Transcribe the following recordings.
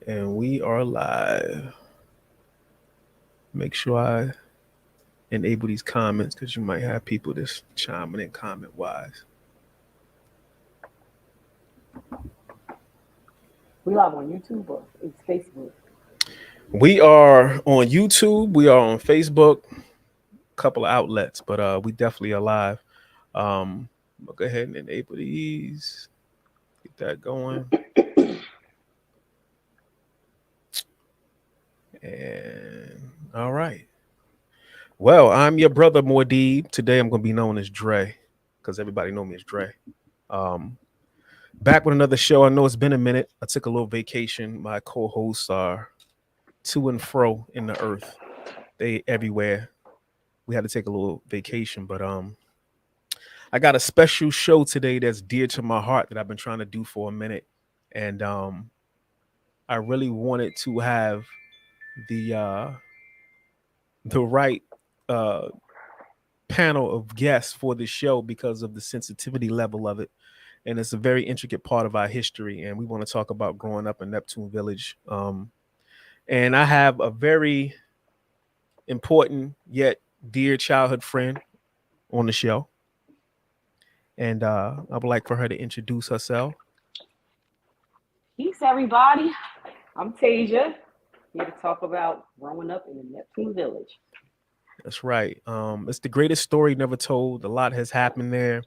And we are live. Make sure I enable these comments because you might have people just chiming in comment wise. We live on YouTube or it's Facebook. We are on YouTube. We are on Facebook. A couple of outlets, but we definitely are live. I'll go ahead and enable these. Get that going. And all right. Well, I'm your brother Mordeeb. Today I'm going to be known as Dre because everybody know me as Dre. Um, Back with another show. I know it's been a minute. I took a little vacation. My co-hosts are to and fro in the earth. They everywhere. We had to take a little vacation, but I got a special show today that's dear to my heart that I've been trying to do for a minute, and I really wanted to have the right uh panel of guests for this show because of the sensitivity level of it, and it's a very intricate part of our history, and we want to talk about growing up in Neptune Village. And I have a very important yet dear childhood friend on the show, and I would like for her to introduce herself. Peace, everybody. I'm Tasia, here to talk about growing up in the Neptune Village. That's right. It's the greatest story never told. A lot has happened there,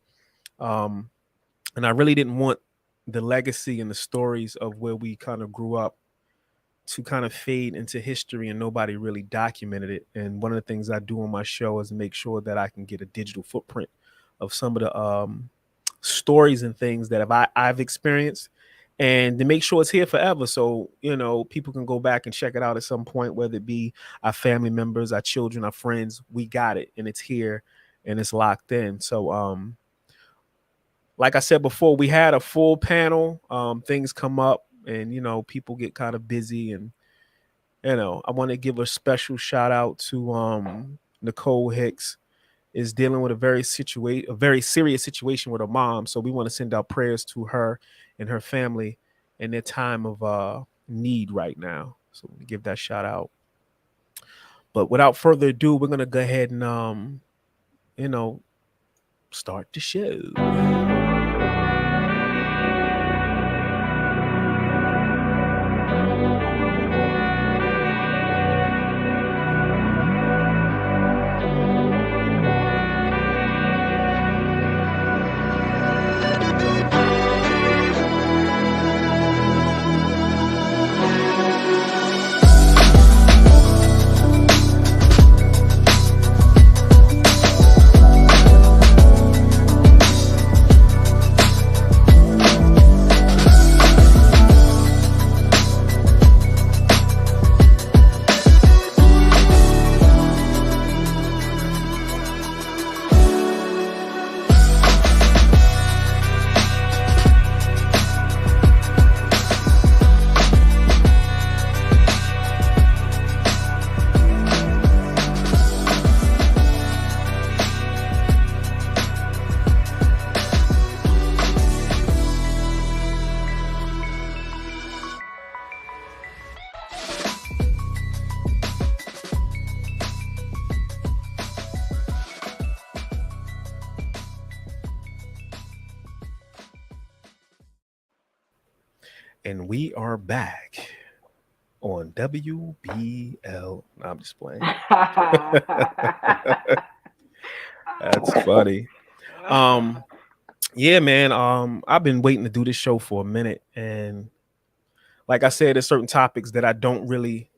um, and I really didn't want the legacy and the stories of where we kind of grew up to kind of fade into history and nobody really documented it. And one of the things I do on my show is make sure that I can get a digital footprint of some of the stories and things that I've experienced, and to make sure it's here forever. So, people can go back and check it out at some point, whether it be our family members, our children, our friends. We got it and it's here and it's locked in. So, like I said before, we had a full panel. Things come up and, people get kind of busy, and I want to give a special shout out to Nicole Hicks is dealing with a very serious situation with her mom. So we want to send out prayers to her and her family in their time of need right now. So we give that shout out. But without further ado, we're gonna go ahead and you know, start the show. And we are back on WBL. No, I'm just playing. That's funny. Um, yeah, man. I've been waiting to do this show for a minute, and like I said, there's certain topics that I don't really.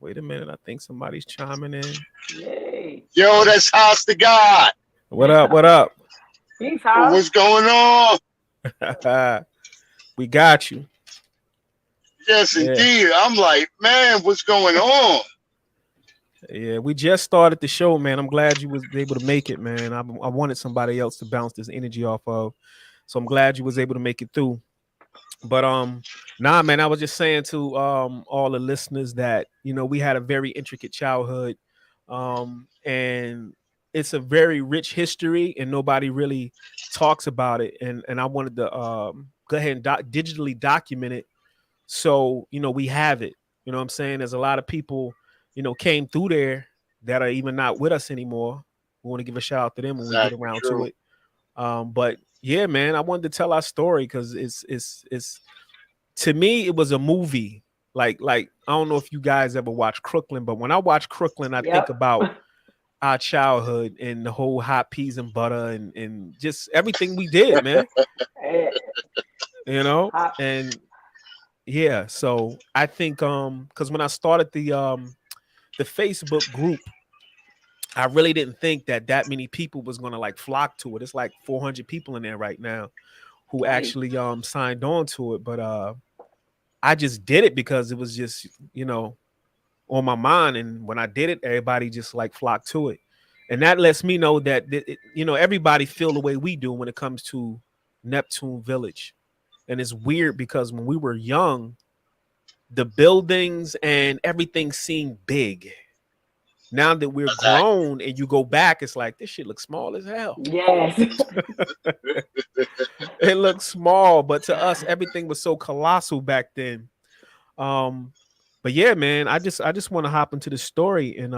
Wait a minute, I think somebody's chiming in. Yay. Yo, that's House to God. What up? What up? Peace, house. What's going on? We got you. Yes, Yeah. indeed. I'm like, man, what's going on? Yeah, we just started the show, man. I'm glad you was able to make it, man. I wanted somebody else to bounce this energy off of, so I'm glad you was able to make it through. But nah, man, I was just saying to all the listeners that we had a very intricate childhood, and it's a very rich history, and nobody really talks about it. And I wanted to go ahead and digitally document it So, we have it. You know what I'm saying? There's a lot of people, came through there that are even not with us anymore. We want to give a shout out to them when we get Exactly around to true. it. But yeah, man, I wanted to tell our story because it's to me, it was a movie. Like I don't know if you guys ever watch Crooklyn, but when I watch Crooklyn, I think Yep. about our childhood and the whole hot peas and butter and just everything we did, man. Eh, You know? hot. And yeah, so I think because when I started the Facebook group, I really didn't think that many people was gonna like flock to it. It's like 400 people in there right now who Nice. actually signed on to it. But I just did it because it was just, on my mind. And when I did it, everybody just like flocked to it. And that lets me know that everybody feel the way we do when it comes to Neptune Village. And it's weird because when we were young, the buildings and everything seemed big. Now that we're Exactly. grown and you go back, it's like this shit looks small as hell. Yes. It looks small, but to us, everything was so colossal back then. Um, but yeah, man, I just want to hop into the story and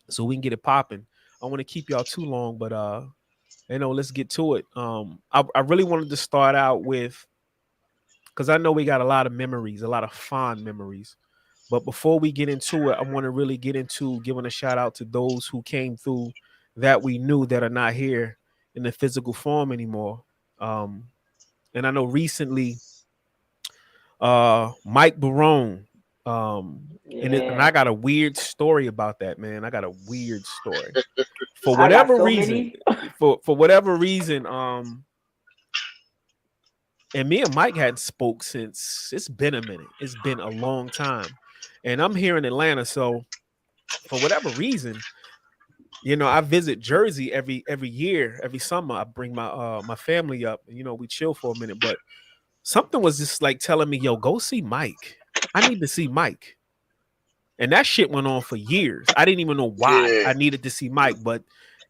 so we can get it popping. I want to keep y'all too long, but let's get to it. I really wanted to start out with because I know we got a lot of memories, a lot of fond memories. But before we get into it, I want to really get into giving a shout out to those who came through that we knew that are not here in the physical form anymore. Um, and I know recently, Mike Barone, and I Yeah. got a weird story about that, man. I got a weird story. For I got whatever so reason, many. for whatever reason, and me and Mike hadn't spoke since it's been a minute. It's been a long time. And I'm here in Atlanta, so for whatever reason, I visit Jersey every year, every summer. I bring my family up, and we chill for a minute. But something was just like telling me, "Yo, go see Mike. I need to see Mike." And that shit went on for years. I didn't even know why Yeah. I needed to see Mike, but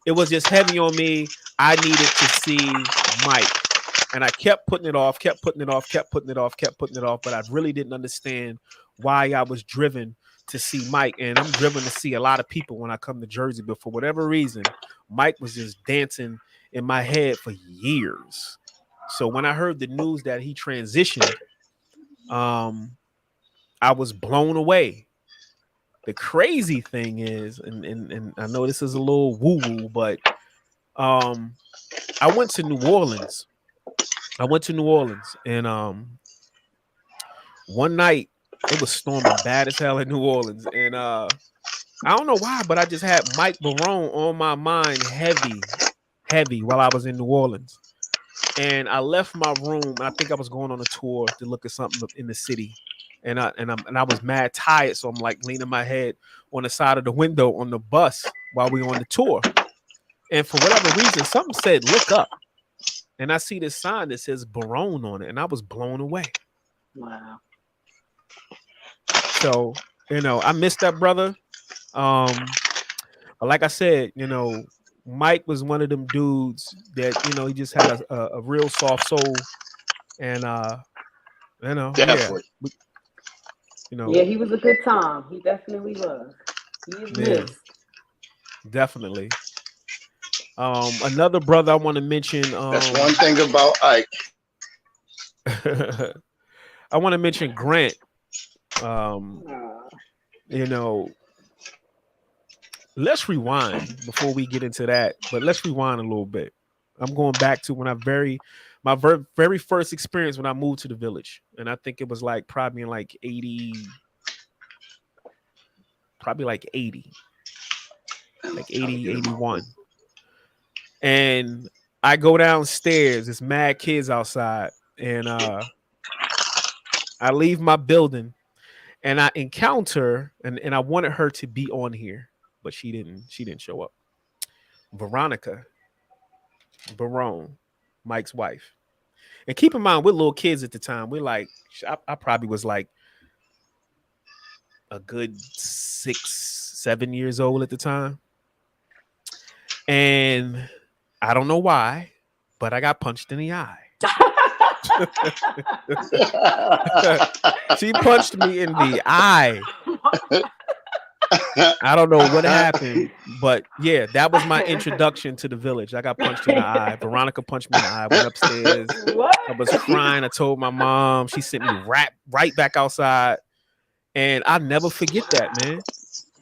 it was just heavy on me. I needed to see Mike. And I kept putting it off, kept putting it off, kept putting it off, kept putting it off. But I really didn't understand why I was driven to see Mike. And I'm driven to see a lot of people when I come to Jersey. But for whatever reason, Mike was just dancing in my head for years. So when I heard the news that he transitioned, um, I was blown away. The crazy thing is, and I know this is a little woo-woo, but um, I went to New Orleans. I went to New Orleans, and one night it was storming bad as hell in New Orleans, and I don't know why, but I just had Mike Barone on my mind, heavy, while I was in New Orleans. And I left my room. I think I was going on a tour to look at something in the city, and I was mad tired, so I'm like leaning my head on the side of the window on the bus while we were on the tour. And for whatever reason, something said, "Look up," and I see this sign that says Barone on it, and I was blown away. Wow. So I missed that brother. But like I said, Mike was one of them dudes that he just had a real soft soul, and yeah, Definitely. you know, Yeah, he was a good time. He definitely was. He is yeah, missed. definitely. Another brother I want to mention. That's one thing about Ike. I want to mention Grant. Um, Uh, you know, let's rewind before we get into that, but let's rewind a little bit. I'm going back to when my very first experience when I moved to the village, and I think it was like probably in like 80, probably like 80, like Trying to 80, get in my room. 81. And I go downstairs, it's mad kids outside, and I leave my building and I encounter and I wanted her to be on here, but she didn't show up. Veronica Barone, Mike's wife. And keep in mind, we're little kids at the time. We're like, I probably was like a good 6, 7 years old at the time. And I don't know why, but I got punched in the eye. She punched me in the eye. I don't know what happened, but yeah, that was my introduction to the village. I got punched in the eye. Veronica punched me in the eye. Went upstairs. What? I was crying. I told my mom. She sent me right back outside, and I never forget that, man.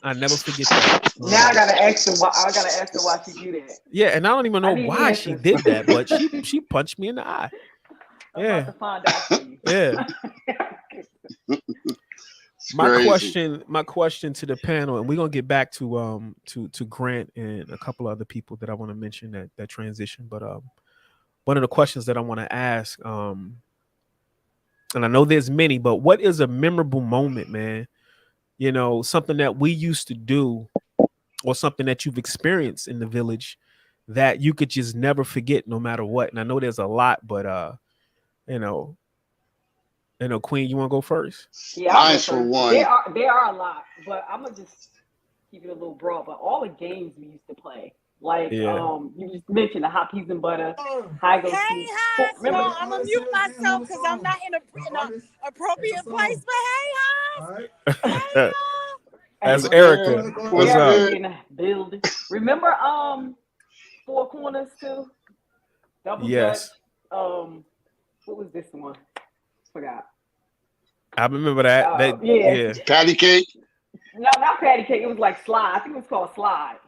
I never forget that. Now I gotta ask her why. I gotta ask her why she do that. Yeah, and I don't even I know need why she answers. did that, but she punched me in the eye. I'm about to find out for you. Yeah. My question to the panel, and we're gonna get back to Grant and a couple other people that I want to mention that transition. But one of the questions that I want to ask, and I know there's many, but what is a memorable moment, man? You know, something that we used to do, or something that you've experienced in the village that you could just never forget, no matter what. And I know there's a lot, but you know, Queen, you want to go first? Yeah, Mine's for one. There are a lot, but I'm gonna just keep it a little broad. But all the games we used to play, like you just mentioned the hot peas and butter, high go. Hey, Hans. No, I'm gonna mute myself because I'm not in a appropriate place. But hey, Hans. Hey, y'all. That's Erica. What's up? Build. Remember Four Corners too? Double Yes. Dutch. What was this one? Forgot. I remember that. Yeah. Patty cake. No, not patty cake. It was like slide. I think it was called slide.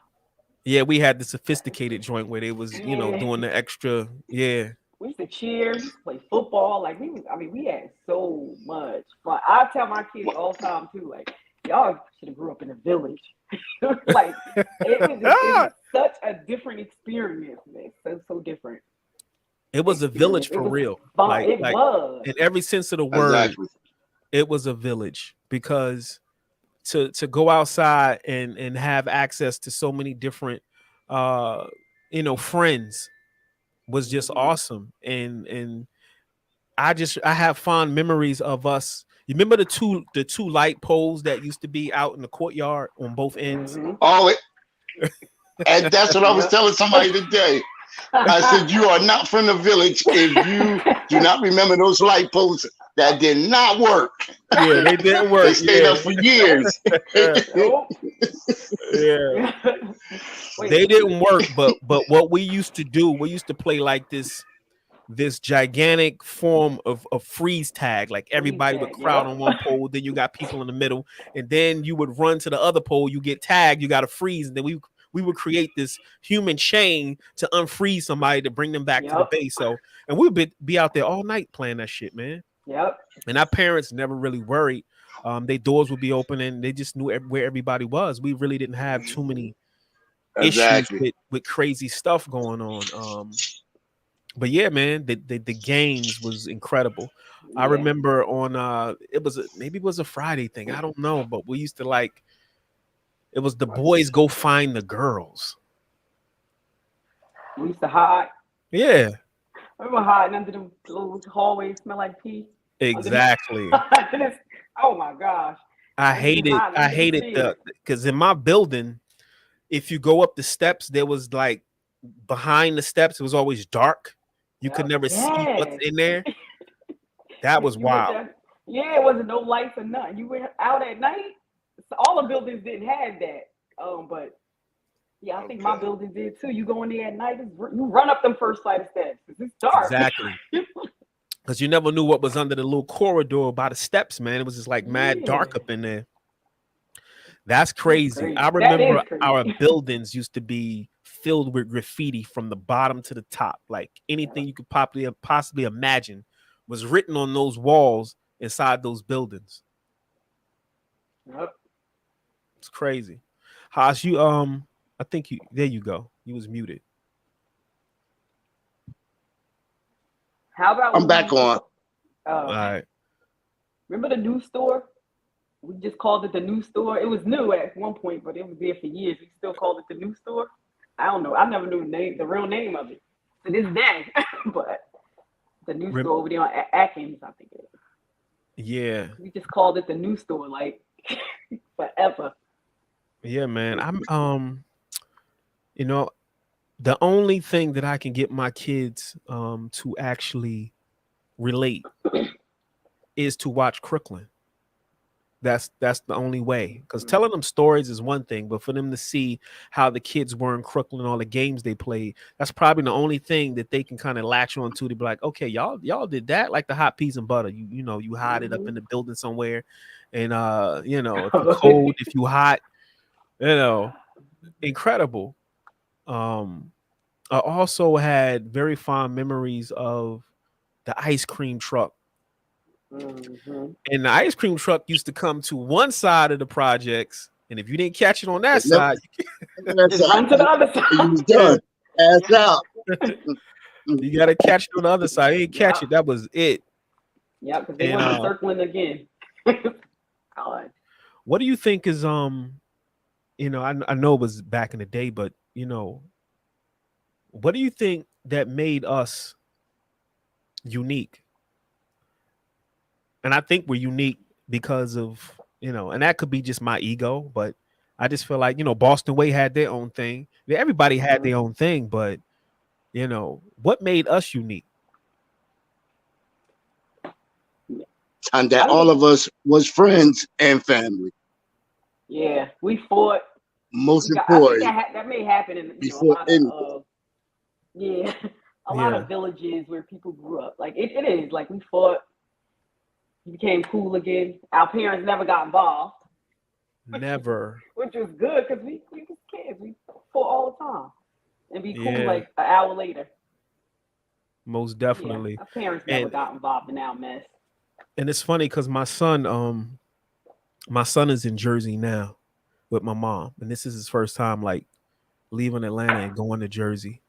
Yeah, we had the sophisticated joint where they was, doing the extra. Yeah. We used to cheer, we used to play football. Like we had so much fun. I tell my kids all the time too, like, y'all should have grew up in a village. Like it was such a different experience, man. So different. It was a village for real. Fun. It was. In every sense of the word, Exactly. It was a village, because to go outside and have access to so many different friends was just awesome. And I have fond memories of us. You remember the two light poles that used to be out in the courtyard on both ends? Oh, and that's what I was telling somebody today. I said, you are not from the village if you do not remember those light posts that did not work. Yeah, they didn't work. They stayed up for years. Yeah. They didn't work, but what we used to do, we used to play like this gigantic form of freeze tag. Like everybody would crowd on one pole, then you got people in the middle, and then you would run to the other pole, you get tagged, you got to freeze, and then we would create this human chain to unfreeze somebody to bring them back to the base. So, and we would be out there all night playing that shit, man. Yep. And our parents never really worried. Their doors would be open, and they just knew where everybody was. We really didn't have too many issues with crazy stuff going on. But yeah, man, the games was incredible. Yeah. I remember on maybe it was a Friday thing. I don't know, but we used to it was the boys go find the girls. We used to hide. Yeah. I remember hiding under the little hallways, smell like pee. Exactly. Oh my gosh. I hated because in my building, if you go up the steps, there was like behind the steps, it was always dark. You could never see what's in there. That was wild. Yeah, it wasn't no lights or nothing. You went out at night. So all the buildings didn't have that. But yeah, I think my building did too. You go in there at night, you run up them first flight of steps. It's dark. Exactly. Because you never knew what was under the little corridor by the steps, man. It was just like mad dark up in there. That's crazy. I remember our buildings used to be filled with graffiti from the bottom to the top. Like anything you could possibly imagine was written on those walls inside those buildings. Yep. It's crazy. Haas, you I think there you go. You was muted. How about I'm back on. All right. Remember the new store? We just called it the new store. It was new at one point, but it was there for years. We still called it the new store. I don't know. I never knew the real name of it to this day. But the new store over there on Atkins, I think it is. Yeah. We just called it the new store, like forever. Yeah, man. I'm the only thing that I can get my kids to actually relate is to watch Crooklyn. That's the only way. Because telling them stories is one thing, but for them to see how the kids were in Crooklyn, all the games they played, that's probably the only thing that they can kind of latch on to be like, okay, y'all did that, like the hot peas and butter. You know, you hide it up in the building somewhere, and you know, if you cold, if you hot, you know, incredible. I also had very fond memories of the ice cream truck. And the ice cream truck used to come to one side of the projects, and if you didn't catch it on that side, Just run to the other side. You was done. Ass out. you got to catch it on the other side. You didn't catch it, that was it. Yeah, because they want to circling again. God. What do you think is you know, I know it was back in the day, but you know, what do you think that made us unique? And I think we're unique because of, you know, and that could be just my ego, but I just feel like, you know, Boston Way had their own thing. Everybody had their own thing, but you know, what made us unique? And that all of us was friends and family. Yeah, we fought. Most I important. think that may happen in a lot of a lot of villages where people grew up. Like it is like we fought. We became cool again. Our parents never got involved. Never. Which was good because we was kids. We fought all the time and be cool like an hour later. Most definitely. Yeah, our parents never got involved in our mess. And it's funny because my son is in Jersey now with my mom, and this is his first time like leaving Atlanta and going to Jersey,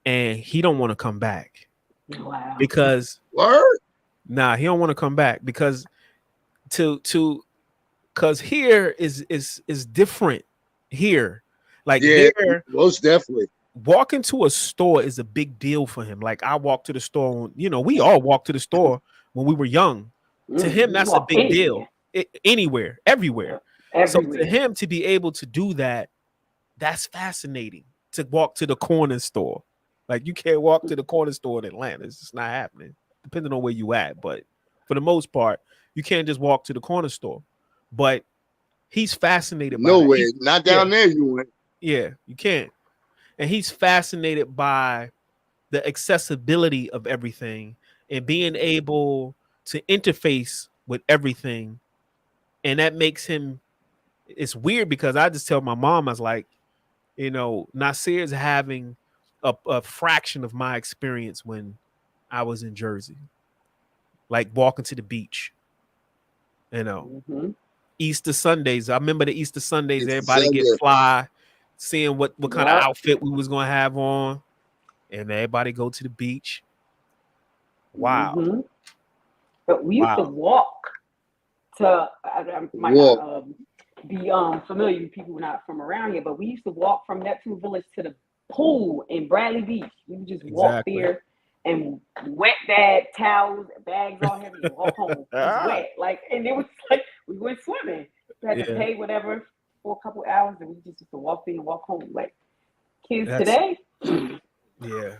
and he don't want to come back. Wow. Because he don't want to come back because because here is different here. Like there, most definitely. Walking to a store is a big deal for him. Like I walk to the store, you know, we all walk to the store when we were young. To him, that's a big deal. Anywhere, everywhere. So to him to be able to do that, that's fascinating. To walk to the corner store. Like you can't walk to the corner store in Atlanta. It's just not happening, depending on where you at. But for the most part, you can't just walk to the corner store. But he's fascinated by way. Not down there you went. Yeah, you can't. And he's fascinated by the accessibility of everything and being able to interface with everything. And that makes him, it's weird because I just tell my mom, I was like, you know, Nasir's having a fraction of my experience when I was in Jersey. Like walking to the beach, you know, Easter Sundays. I remember the Easter Sundays, everybody get fly, seeing what kind of outfit we was going to have on, and everybody go to the beach. Wow. But we used to walk to, I might not be familiar with people not from around here, but we used to walk from Neptune Village to the pool in Bradley Beach. We would just walk there and wet towels, bags on him, and walk home. It was wet. Like, and it was like we went swimming. We had to pay whatever for a couple hours, and we just used to walk there and walk home. Like kids today. Yeah.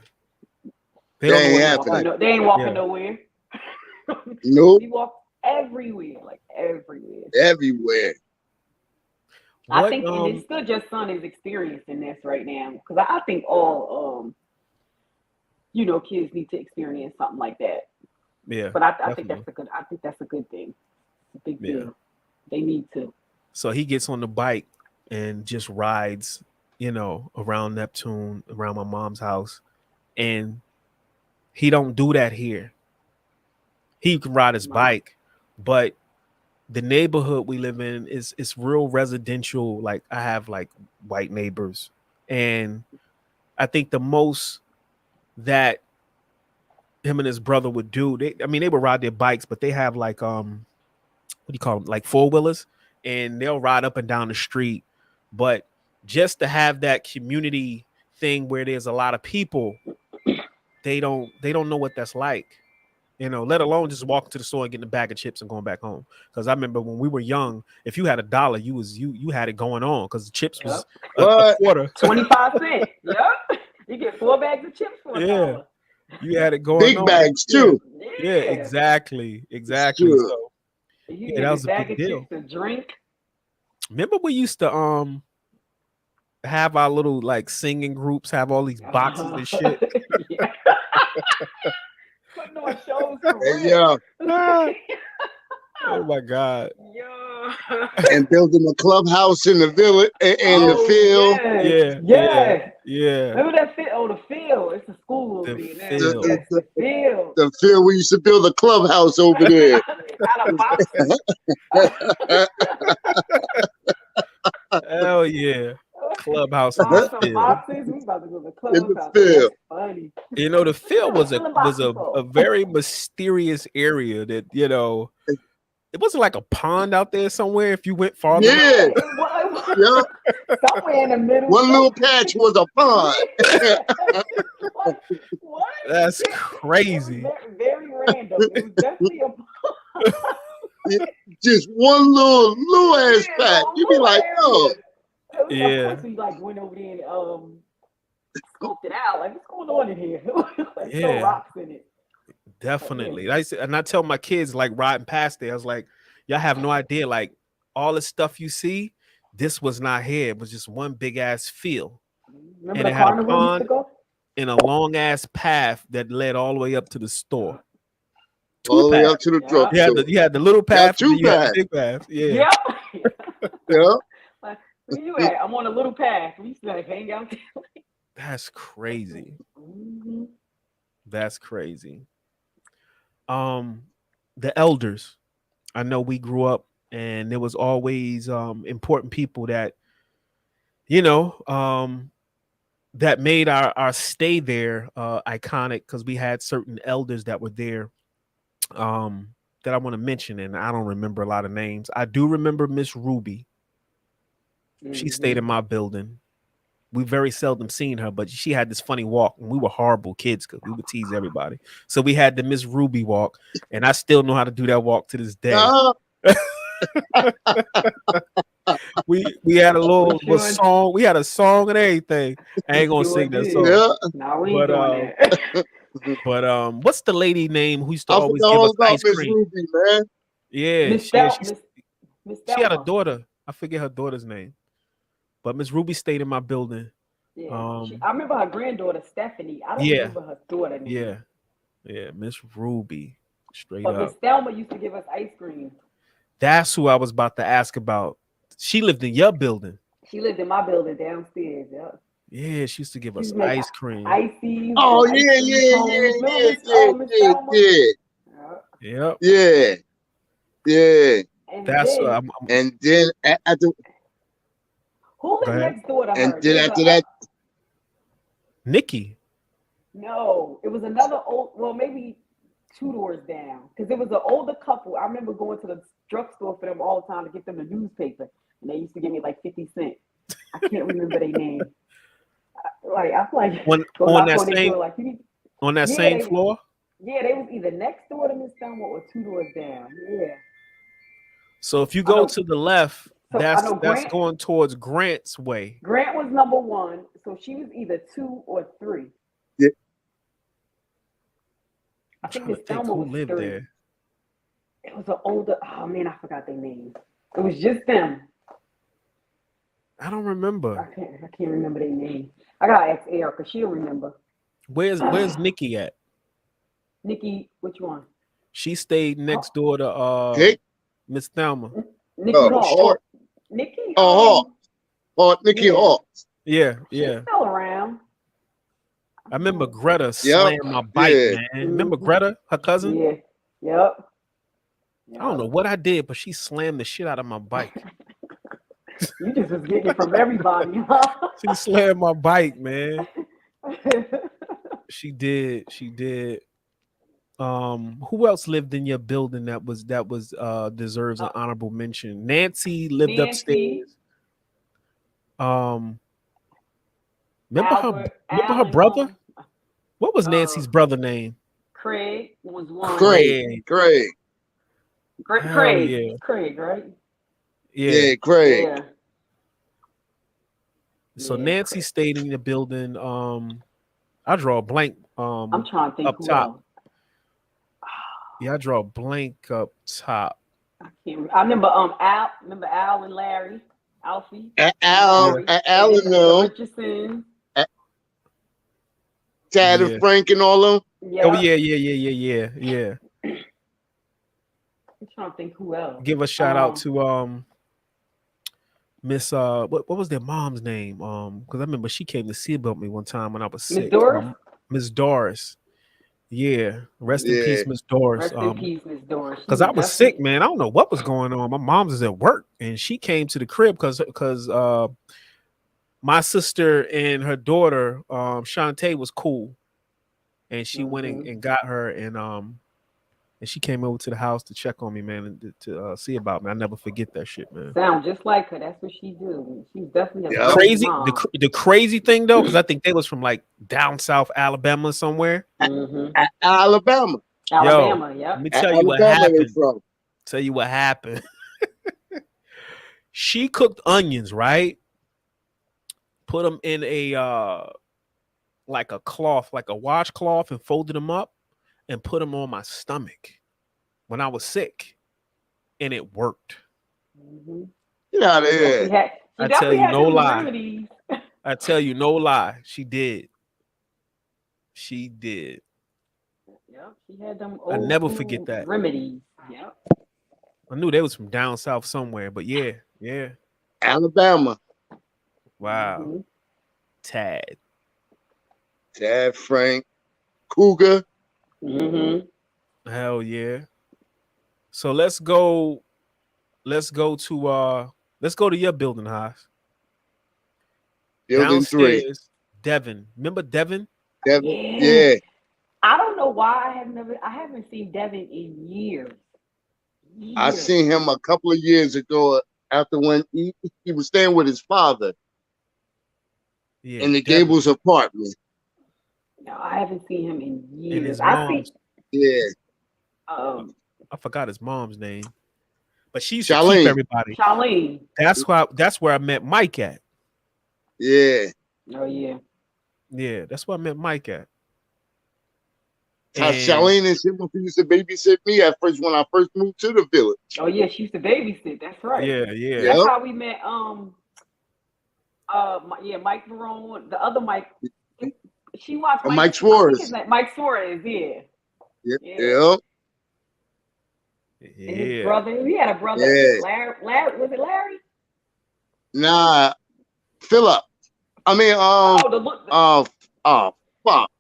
They ain't walking nowhere. Nope. We walk everywhere, like everywhere. Everywhere. I think, and it's good your son is experiencing this right now, because I think all, you know, kids need to experience something like that. Yeah. But I think that's a good thing. It's a big deal. They need to. So he gets on the bike and just rides, you know, around Neptune, around my mom's house, and he don't do that here. He can ride his bike, but the neighborhood we live in is real residential. Like I have like white neighbors, and I think the most that him and his brother would do, they would ride their bikes, but they have like what do you call them, like four-wheelers, and they'll ride up and down the street. But just to have that community thing where there's a lot of people, they don't know what that's like. You know, let alone just walking to the store and getting a bag of chips and going back home. Because I remember when we were young, if you had $1, you had it going on because the chips was a quarter. 25 cents. Yep. You get 4 bags of chips for $1. You had it going Big on. bags Yeah. too. Yeah, exactly. Sure. So You yeah, that get a was a bag big of deal. chips to drink. Remember we used to have our little like singing groups, have all these boxes and shit. Yeah. Putting on shows for And real. Ah, oh my God. Yeah. and building a clubhouse in the village in the Oh field. yes, Yeah, yeah, yes. yeah. Remember that field? Oh, the field. It's a school over The there now. field. Yes, the field. The field we used to build a clubhouse over there. Out of boxes. Hell yeah. Clubhouse in the Buy some field. boxes. We about to go to the In the clubhouse. Oh, field. that's funny. You know, the field was Fill the boxes a full. very mysterious area that, you know, it wasn't like a pond out there somewhere if you went farther enough. Yeah, It was yeah. somewhere in the middle. One little patch was a pond. What? That's It crazy. was very random. It was definitely a Just one little ass patch. You'd be like, oh, Of Yeah. course, we like went over there and scoped it out. Like, what's going on in here? Like, Yeah. throw rocks in it. Definitely. And I tell my kids like riding past there, I was like, y'all have no idea. Like all the stuff you see, this was not here. It was just one big ass field. Remember And the it had a carnival used to pond go? and a long ass path that led all the way up to the store. all the way paths. up to the Yeah. drugstore. You had the little path, two and then you had paths. the big path. Yeah. Yep. Yeah. Like, where you at? I'm on a little path. We used to like hang out there. That's crazy. Mhm. That's crazy. The elders. I know we grew up and there was always important people that, you know, that made our stay there iconic because we had certain elders that were there that I want to mention, and I don't remember a lot of names. I do remember Miss Ruby. She stayed in my building. We very seldom seen her, but she had this funny walk, and we were horrible kids because we would tease everybody. So we had the Miss Ruby walk, and I still know how to do that walk to this day. We had a little song. We had a song and everything. I ain't gonna sing that song. Yeah. No, we ain't doing that. But what's the lady name who used to I always forgot give all us about ice Miss cream? Ruby, man. Yeah, Miss she Thelma. had a daughter. I forget her daughter's name, but Miss Ruby stayed in my building. Yeah, I remember her granddaughter Stephanie. I don't Yeah. remember her daughter name. Yeah, Miss Ruby, straight But up. Miss Thelma used to give us ice cream. That's who I was about to ask about. She lived in your building. She lived in my building downstairs. Yeah. Yeah, she used to give She us used to make ice cream. ices. Oh and ice cream yeah. cones. Remember Miss Thelma? Yep. Yeah. And That's then, And then at the who lived next door to her? and then There was after that, Nikki. No, it was another old. Well, maybe 2 doors down, because it was an older couple. I remember going to the drugstore for them all the time to get them the newspaper, and they used to give me like 50 cents. I can't remember their name. I feel like on that same door, same floor. Yeah, they was either next door to Miss Thelma or 2 doors down. Yeah. So if you go to the left, So that's Grant, going towards Grant's way. Grant was number 1, so she was either 2 or 3. Yeah. I think Miss Thelma was lived 3. there. It was an older. Oh man, I forgot their name. It was just them. I don't remember. I can't remember their name. I gotta ask Erica. She'll remember. Where's Nikki at? Nikki, which one? She stayed next door to Miss Thelma. Nikki Hall. Nikki. Nikki Hall. Yeah. She's still around. I remember Greta slammed my bike, man. Remember Greta, her cousin? Yeah. Yep. I don't know what I did, but she slammed the shit out of my bike. You just was getting it from everybody, huh? She slammed my bike, man. She did. Who else lived in your building that deserves an honorable mention? Nancy lived upstairs. Remember her brother? What was Nancy's brother name? Craig was one. Craig. Yeah. Craig, right? Yeah, Craig. Yeah. So Nancy stayed in the building. I I draw a blank. I'm trying to think up who top. else. Yeah, I draw a blank up top. I can't. I remember Al. Remember Al and Larry, Alfie and Al, Larry, and Al then and the Richardson. Tad Yeah. and Frank and all them. Oh Yeah. yeah. I'm trying to think who else. Give a shout out to Miss what was their mom's name? Because I remember she came to see about me one time when I was Miss sick. Doris. Miss Doris. Yeah. Rest in Yeah. peace, Miss Doris. Rest in peace, Miss Doris. Because I was sick, man. I don't know what was going on. My mom's is at work and she came to the crib because my sister and her daughter, Shantae, was cool. And she went and got her and she came over to the house to check on me, man, and to see about me. I never forget that shit, man. Sound just like her. That's what she do. She's definitely a Yeah. Crazy. mom. The crazy thing though, because I think they was from like down south Alabama somewhere. Alabama. Alabama, yeah. Let me tell you what Alabama they happened. from. Tell you what happened. She cooked onions, right? Put them in a like a cloth, like a washcloth, and folded them up and put them on my stomach when I was sick, and it worked. Get out of here. I tell you no lie. Remedies. I tell you no lie. She did. She did. Yep, she had them I old never forget that. remedies. Yep. I knew they was from down south somewhere, but yeah. Alabama. Wow. Tad, Frank, Cougar. hell yeah. So let's go to your building, Haas. Building Downstairs, 3. Devin. Remember Devin? Yeah. I don't know why I haven't seen Devin in years. I seen him a couple of years ago after when he was staying with his father in the Devin. Gables apartment. No, I haven't seen him in years. And his mom's, I forgot his mom's name, but she used to keep everybody. Charlene. That's where I met Mike at. Yeah. Oh yeah. Yeah, that's where I met Mike at. Charlene and she used to babysit me at first when I first moved to the village. Oh yeah, she used to babysit. That's right. Yeah. That's how we met. Mike Verone, the other Mike. She watched Mike Suarez. Mike Suarez, yeah. Yeah. And his brother, he had a brother. Yeah. Larry, was it Larry? Nah, Philip. I mean, fuck.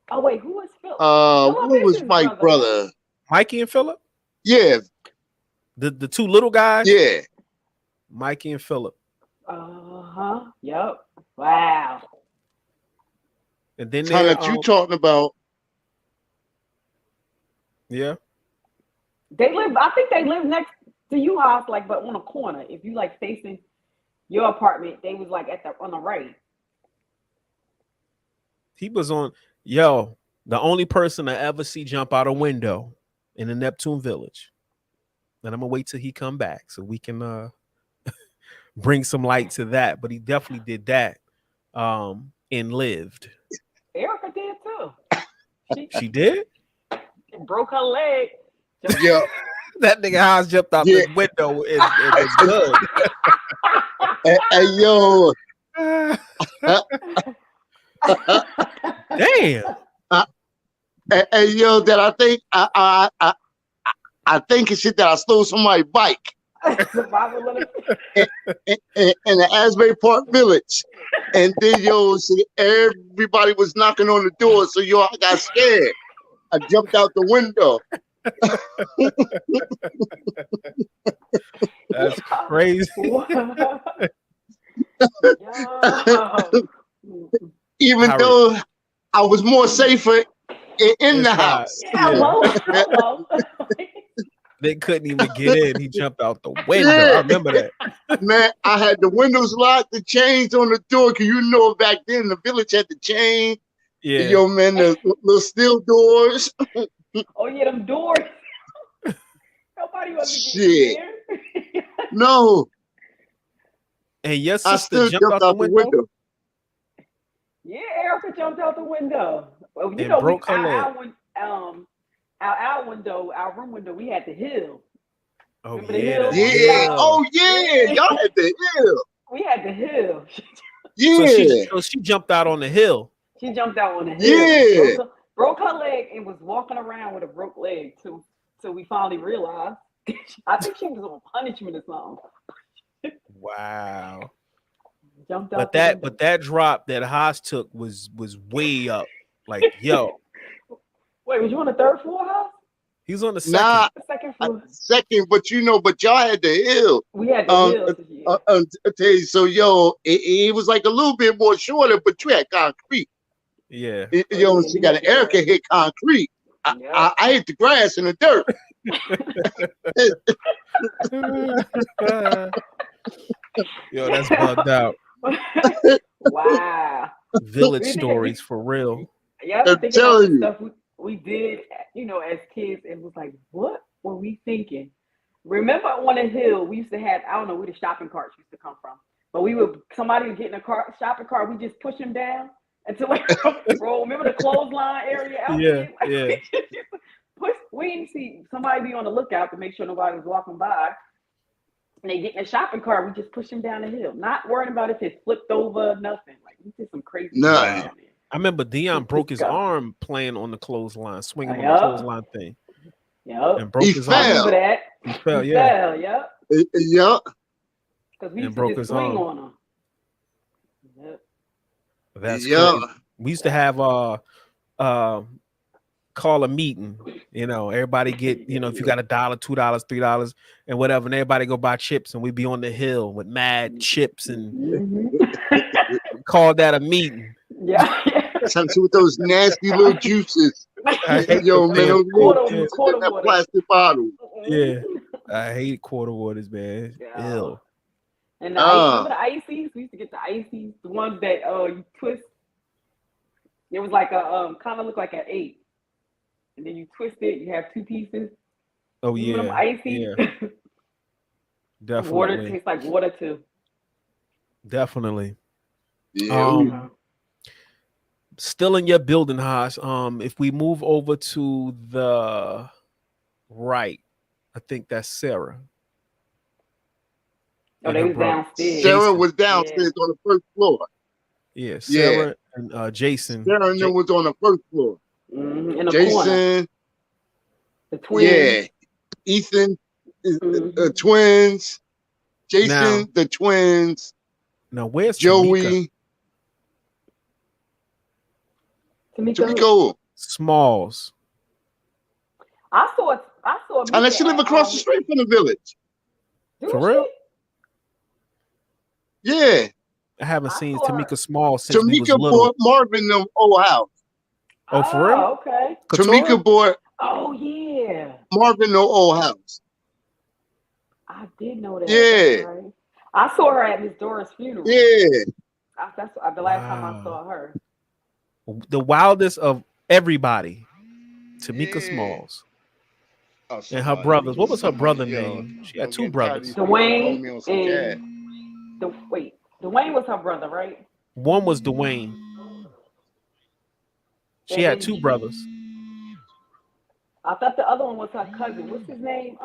Oh wait, who was Philip? Who was Mike's brother? Mikey and Philip? Yeah. The two little guys? Yeah. Mikey and Philip. Yep. Wow. And then that you talking about? Yeah. I think they live next to you house, like, but on a corner. If you like facing your apartment, they was like on the right. He was on. Yo, the only person I ever see jump out a window in the Neptune Village. And I'm gonna wait till he come back so we can bring some light to that. But he definitely did that and lived. Erica did too. She did? Broke her leg. Yeah. That nigga Hans jumped out the window and it's good. Hey, yo. Damn. Hey, yo, that I think I think it's shit that I stole somebody's bike in the Asbury Park Village, and then everybody was knocking on the door, so I got scared. I jumped out the window. That's crazy. Even though I was more safer in the house. Hello. They couldn't even get in. He jumped out the window. I remember that. Man, I had the windows locked, the chains on the door, because you know back then the village had the chain. Yeah. Yo, man, the little steel doors. Oh yeah, them doors. Nobody was shit. No. And your sister jumped out the window? Yeah, Erica Erica jumped out the window. Well, you and know, broke her leg. Our window, our room window, we had the hill. Oh Remember the yeah, hill? the Yeah. hill. Oh yeah. Y'all had the hill. We had the hill. Yeah. So she jumped out on the hill. She jumped out on the Yeah. hill, broke her leg, and was walking around with a broke leg too. So we finally realized. I think she was on punishment or something. Wow. Jumped But out the window. that drop that Haas took was way up. Like, yo, Wait, was you on the third floor house? he was on the second. Nah, The second floor. second, but but y'all had the hill. We had the hill. I tell you, so it was like a little bit more shorter, but you had concrete. Yeah. She got an Erica hit concrete. I hit the grass and the dirt. Yo, that's bugged out. Wow. Village stories for real. Yeah, I think about the stuff we did, as kids. It was like, what were we thinking? Remember on the hill, we used to have, I don't know where the shopping carts used to come from, but somebody would get in a shopping cart, we just push them down until we roll. Remember the clothesline area? Yeah. We didn't see somebody be on the lookout to make sure nobody was walking by. And they get in a shopping cart, we just push them down the hill, not worrying about if it flipped over, nothing. Like, we did some crazy stuff down there. I remember Dion broke his arm playing on the clothesline, swinging on the clothesline thing. Yep. And broke his arm. I remember that. He fell, yep. Yep. Because we used to just swing on him. Yep. That's crazy. We used to have call a meeting, everybody get, if you got $1, $2, $3 and whatever, and everybody go buy chips, and we be on the hill with mad chips and call that a meeting. Yeah. Something with those nasty little juices. Yo, man, those that plastic bottle. Yeah. I hate quarter waters, man. Ew. And remember the ices? We used to get the ices, the ones that you twist. It was like a kind of looked like an 8. And then you twist it, you have 2 pieces. Oh, yeah. Them ices? Yeah. Definitely. Water tastes like water too. Definitely. Yeah. Still in your building, Haas. If we move over to the right, I think that's Sarah. Oh, they was downstairs. Sarah was downstairs on the first floor. Yeah, Sarah and Jason. Sarah was on the first floor. In the Jason, corner. The twins. Yeah, Ethan, twins. Jason, the twins. Now, where's Joey? Tamika. Smalls. I saw. And she live across the street from the village. For real? Yeah. I haven't seen Tamika Smalls since Tamika we was little. bought Marvin them old house. Oh, for real? Okay. Tamika bought. Oh yeah. Marvin no old house. I did know that. Yeah. Right. I saw her at Miss Dora's funeral. Yeah. That's the last time I saw her. The wildest of everybody, Tamika Smalls. And her brothers. What was her brother name? She had 2 brothers. Dwayne Dwayne was her brother, right? One was Dwayne. She had 2 brothers. I thought the other one was her cousin. What's his name?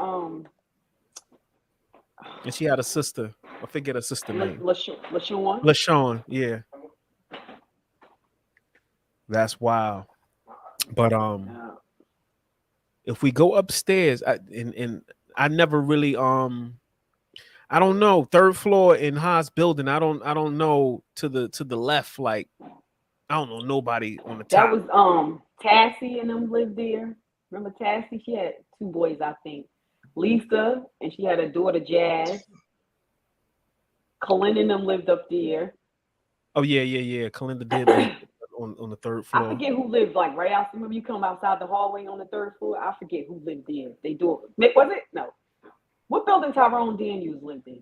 And she had a sister. I forget her sister name. LaShawn. LaShawn, yeah. That's wild. But if we go upstairs, I never really I don't know, 3rd floor in Haas building. I don't know to the left, like I don't know nobody on the top. That was Tassie and them lived there. Remember Tassie? She had 2 boys, I think. Lisa, and she had a daughter, Jazz. Colin and them lived up there. Oh yeah. Kalinda did live on the 3rd floor. I forget who lived like right outside. Remember you come outside the hallway on the 3rd floor? I forget who lived there. Was it? No. What building Tyrone Daniels lived in?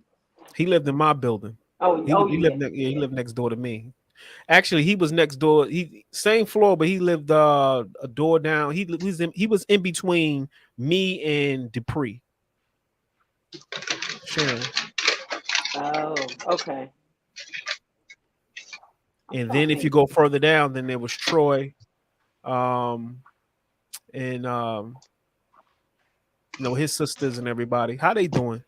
He lived in my building. He lived next door to me. Actually, he was next door. He same floor, but he lived a door down. He was in between me and Dupree. Sharon. Oh, okay. And then if you go further down, then there was Troy, and his sisters and everybody. How they doing?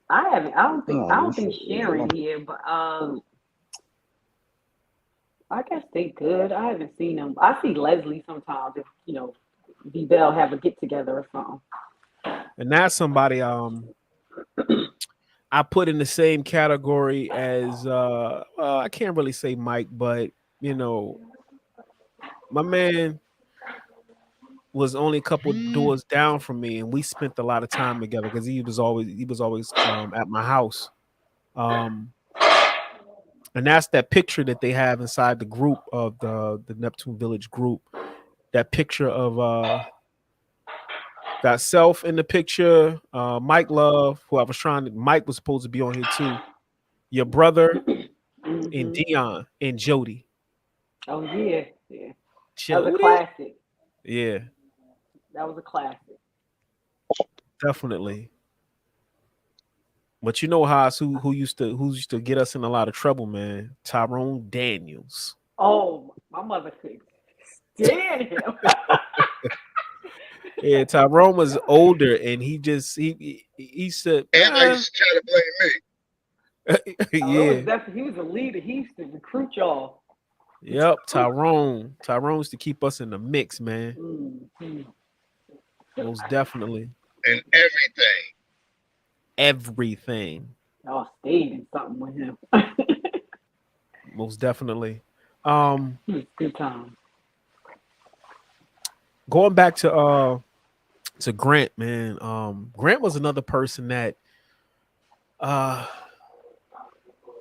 I haven't. I don't think. I Oh, don't think Sharon here, but I guess they good. I haven't seen them. I see Leslie sometimes if V-Bell have a get together or something. And that's somebody I put in the same category as I can't really say Mike, but my man was only a couple doors down from me, and we spent a lot of time together because he was always at my house. And that's that picture that they have inside the group of the Neptune Village group. That picture of got self in the picture, Mike Love, who I was Mike was supposed to be on here too. Your brother and Dion and Jody. Oh yeah. That was a Jody? classic. Yeah, That was a classic. definitely. But you know Haas, who used to get us in a lot of trouble, man. Tyrone Daniels. Oh, my mother could stand him. Yeah, Tyrone was older, and he said, And they used to try to blame me. yeah, He was a leader. He used to recruit y'all. yep. Tyrone used to keep us in the mix, man. Mm-hmm. Most definitely. And Everything. Y'all stayed in something with him. Most definitely. Good time. Going back to Grant, man. Grant was another person that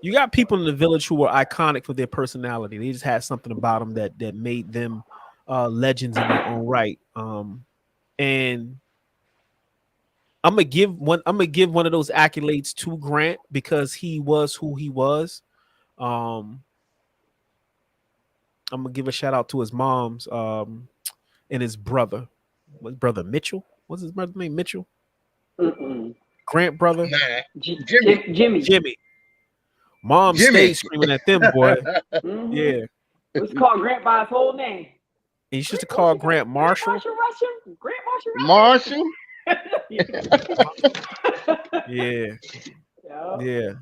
you got people in the village who were iconic for their personality. They just had something about them that made them legends in their own right. And I'm gonna give one of those accolades to Grant because he was who he was. I'm gonna give a shout out to his mom's and his brother. His brother Mitchell. What's his brother's name? Mitchell? Mm-mm. Grant brother? Jimmy. Jimmy. Mom Jimmy. stayed screaming at them, boy. Mm-hmm. Yeah. It was called Grant by his whole name. And you should have called Grant Marshall. Grant Marshall. Yeah. Yeah.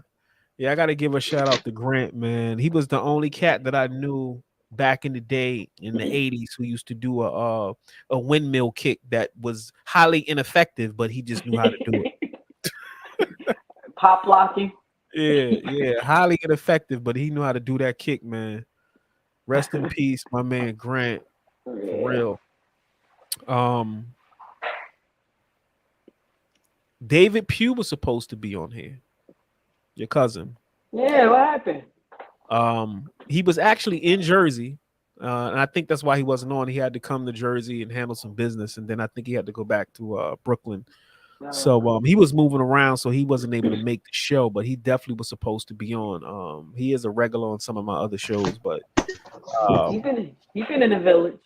Yeah, I gotta give a shout out to Grant, man. He was the only cat that I knew back in the day in the 80s who used to do a windmill kick that was highly ineffective, but he just knew how to do it. Pop locking. Yeah, highly ineffective, but he knew how to do that kick, man. Rest in peace, my man Grant. For real. David Pugh was supposed to be on here. Your cousin. Yeah, what happened? He was actually in Jersey. And I think that's why he wasn't on. He had to come to Jersey and handle some business, and then I think he had to go back to Brooklyn. So he was moving around, so he wasn't able to make the show, but he definitely was supposed to be on. He is a regular on some of my other shows, but he's been in the village.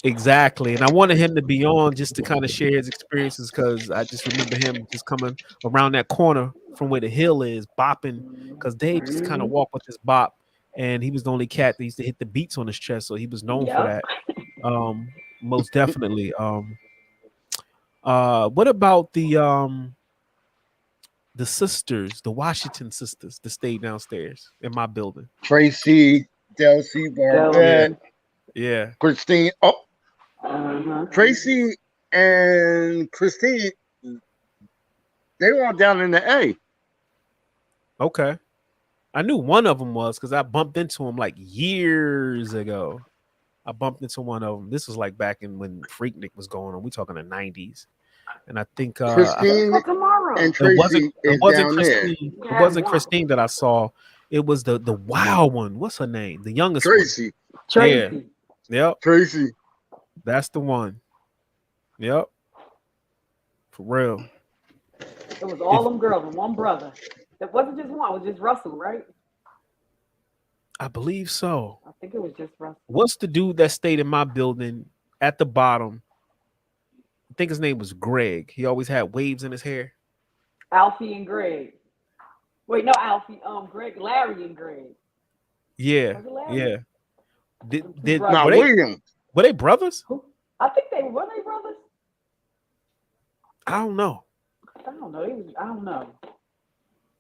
exactly. And I wanted him to be on just to kind of share his experiences because I just remember him just coming around that corner from where the hill is, bopping, because Dave just kind of walked with his bop, and he was the only cat that used to hit the beats on his chest, so he was known for that. Most definitely. What about the sisters, the Washington sisters that stayed downstairs in my building? Tracy, Delcy, Barbette, yeah, Christine. Oh, Tracy and Christine, they were all down in the A. Okay. I knew one of them was because I bumped into him like years ago. I bumped into one of them. This was like back in when Freaknik was going on. We talking the 90s. And I think Christine and Tracy it wasn't Christine. There. It wasn't Christine that I saw. It was the wild one. What's her name? The youngest Tracy. One. Tracy. Yeah. Yep. Tracy. That's the one. Yep. For real. It was all them girls and one brother. It wasn't just one. It was just Russell, right? I believe so. I think it was just Russell. What's the dude that stayed in my building at the bottom? I think his name was Greg. He always had waves in his hair. Alfie and Greg. Wait, no, Alfie. Greg, Larry, and Greg. Yeah, Was it Larry? yeah. Them two Did Now brothers. William. were they brothers? Who? I think were they brothers. I don't know. I don't know. I don't know.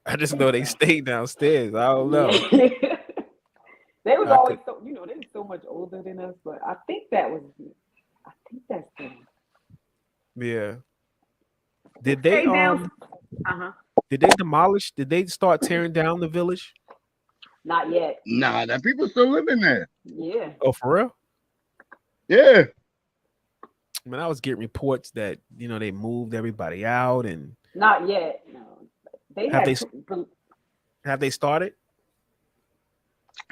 I I just think know they so. stayed downstairs. I don't know. Yeah. They was I always could. so, they was so much older than us, but I think that's them. Yeah. They Did they stayed down. Uh-huh. did they demolish? Did they start tearing down the village? Not yet. Nah, that people still living there. Yeah. Oh, for real? Yeah. I mean, I was getting reports that they moved everybody out, and Not yet. No. They have had they two, have they started?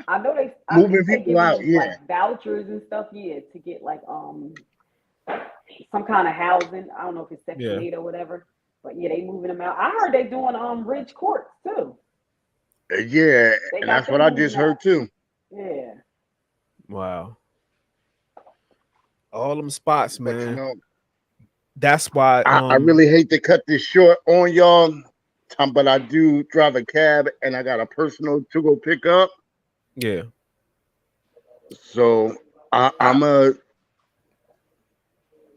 I know I Moving think they people giving out, them yeah. like vouchers and stuff, yeah, to get like some kind of housing. I don't know if it's Section Yeah. 8 or whatever. But yeah, they moving them out. I heard they doing Ridge Courts too. Yeah, They and got that's what them I moving just heard out. too. Yeah. Wow. All them spots, But man. That's why. I really hate to cut this short on y'all, but I do drive a cab and I got a personal to go pick up. Yeah. So I'm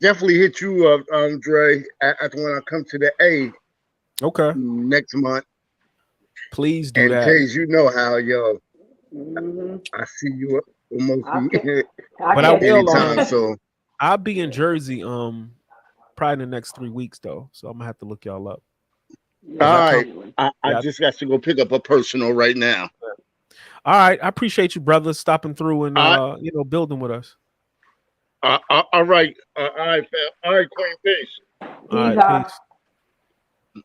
definitely hit you up, Dre, after when I come to the A Okay. next month. Please do In that. case you know how, yo, Mm-hmm. I see you almost I But I catch you. will. anytime. So I'll be in Jersey. Probably in the next 3 weeks though. So I'm gonna have to look y'all up. Yeah, all I come. right, definitely. I Yeah. just got to go pick up a personal right now. All right. I appreciate you, brother, stopping through and All building with us. all right, all right, fam. All right, Queen, peace. All Peace right. out. Peace.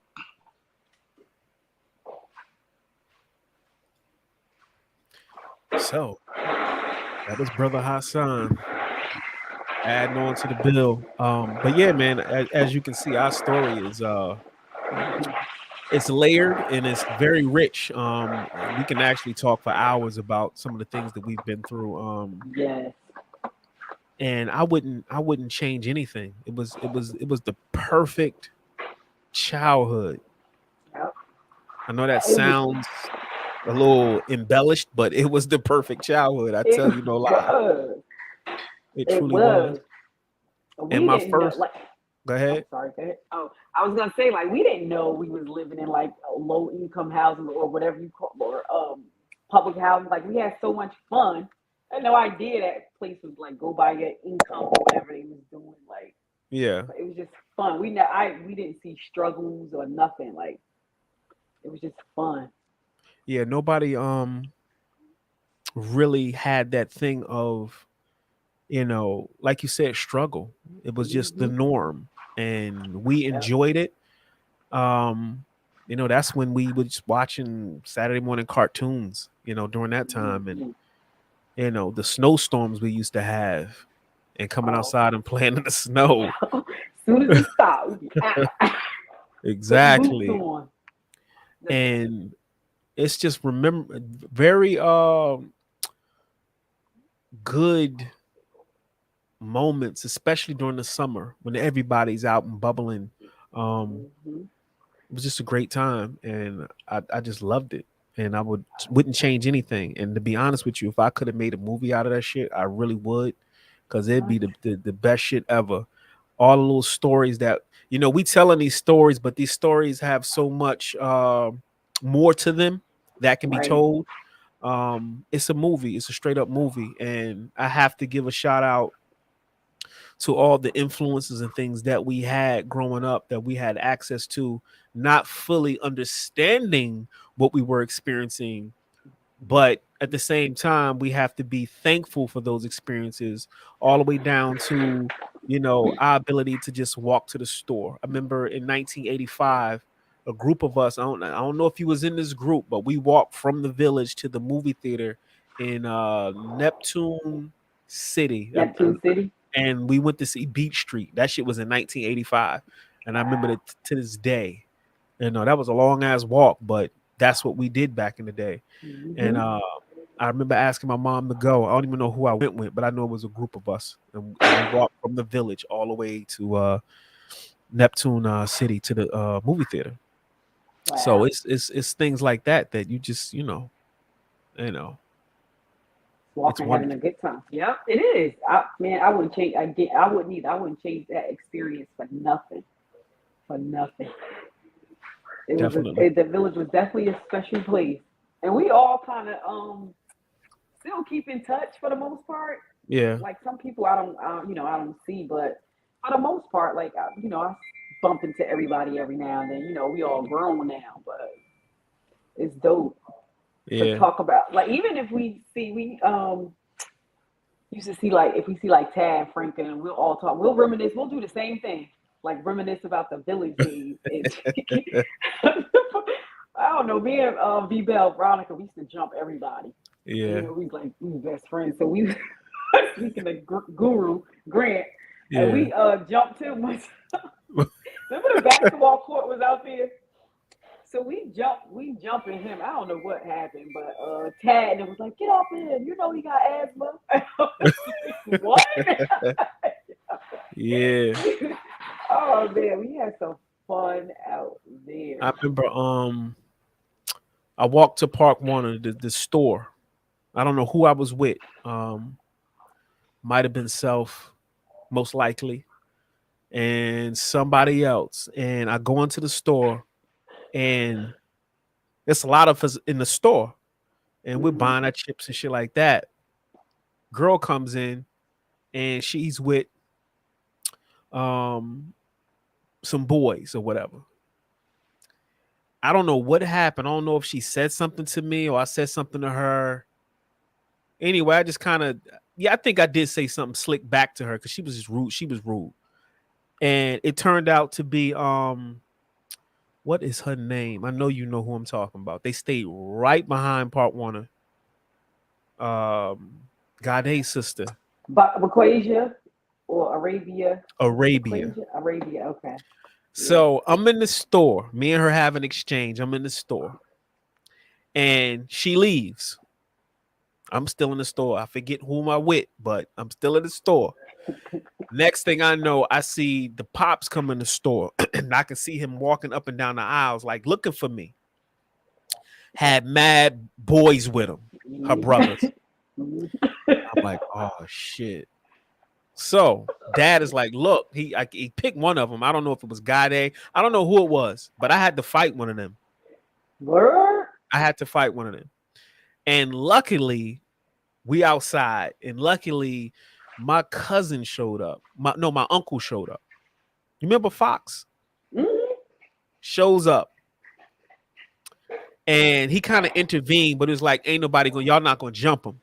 So that was Brother Hassan adding on to the bill. But yeah, man, as you can see, our story is it's layered and it's very rich. And we can actually talk for hours about some of the things that we've been through. Yes. And I wouldn't change anything. It was the perfect childhood. Yep. I know that It was. sounds a little embellished, but it was the perfect childhood. I tell you no lie. Was. It It truly was. was. We And my didn't know. first, Like, go I'm ahead. sorry. Go ahead. Oh, I was gonna say like we didn't know we was living in like a low income housing or whatever you call or public housing. Like we had so much fun. I had no idea that place was like go by your income or whatever they was doing. Like Yeah. it was just fun. We didn't see struggles or nothing. Like it was just fun. Yeah. Nobody really had that thing of, like you said, struggle. It was just the Hmm. norm. And we Yep. enjoyed it. That's when we was watching Saturday morning cartoons, during that time. And, Mhm. the snowstorms we used to have and coming Oh. outside and playing in the snow. As soon as it stopped, we'd be putting boots Exactly. on. And it's just remember very good moments, especially during the summer when everybody's out and bubbling. Um, Mhm. it was just a great time, and I just loved it. And I wouldn't change anything. And to be honest with you, if I could have made a movie out of that shit, I really would, because it'd be the best shit ever. All the little stories that we telling these stories, but these stories have so much more to them that can be Right. told. It's a movie. It's a straight up movie, and I have to give a shout out to all the influences and things that we had growing up that we had access to, not fully understanding what we were experiencing, but at the same time we have to be thankful for those experiences, all the way down to our ability to just walk to the store. I remember in 1985 a group of us, I don't know if you was in this group, but we walked from the village to the movie theater in Neptune City. Neptune City. And we went to see Beach Street. That shit was in 1985, and I remember it to this day. That was a long ass walk, but that's what we did back in the day. And Mhm. I remember asking my mom to go. I don't even know who I went with, but I know it was a group of us, and we walked from the village all the way to Neptune City to the movie theater. So Wow. it's things like that you just you know it's Walking, having a wonderful. good time. Yep, it is. Man, I wouldn't change. I wouldn't either. I wouldn't change that experience for nothing. For nothing. It was Definitely. the village was definitely a special place, and we all kind of still keep in touch for the most part. Yeah, Like some people, I don't see, but for the most part, like I bump into everybody every now and then. We all grown now, but it's dope to yeah, talk about. Like even if we used to see like if we see like Tad Franklin and we'll all talk, we'll reminisce, we'll do the same thing, like reminisce about the village days. I don't know, me and V Bell Veronica, we used to jump everybody. yeah, We was best friends. So we speaking of Guru Grant, and yeah. we jumped too much. Remember the basketball court was out there? So we jumping him. I don't know what happened, but Tad and was like, get off him. He got asthma. I was like, what? Yeah. Oh man, we had some fun out I there. remember I walked to Park Warner, the store. I don't know who I was with. Might have been Self, most likely, and somebody else. And I go into the store, and there's a lot of us in the store, and we're Hmm. buying our chips and shit like that. Girl comes in, and she's with um some boys or whatever. I don't know what happened. I don't know if she said something to me or I said something to her. Anyway, I just kind of, yeah, I think I did say something slick back to her because she was just rude. She was rude. And it turned out to be what is her name? I know you know who I'm talking about. They stayed right behind Part Warner. Gade's sister, But Baquasia or Arabia, Arabia. Baquasia, Arabia. Okay, yeah. So I'm in the store. Me and her have an exchange. I'm in the store. And she leaves. I'm still in the store. I forget who am I with, but I'm still in the store. Next thing I know, I see the pops come in the store, and I can see him walking up and down the aisles, like looking for me. Had mad boys with him, her brothers. I'm like, oh shit. So dad is like, look, he picked one of them. I don't know if it was Gade. I don't know who it was, but I had to fight one of them. Word. I had to fight one of them, and luckily, we outside, and luckily, my cousin showed up. My uncle showed up. You remember Fox? Mm-hmm. Shows up and he kind of intervened, but it was like, ain't nobody going, y'all not gonna jump him.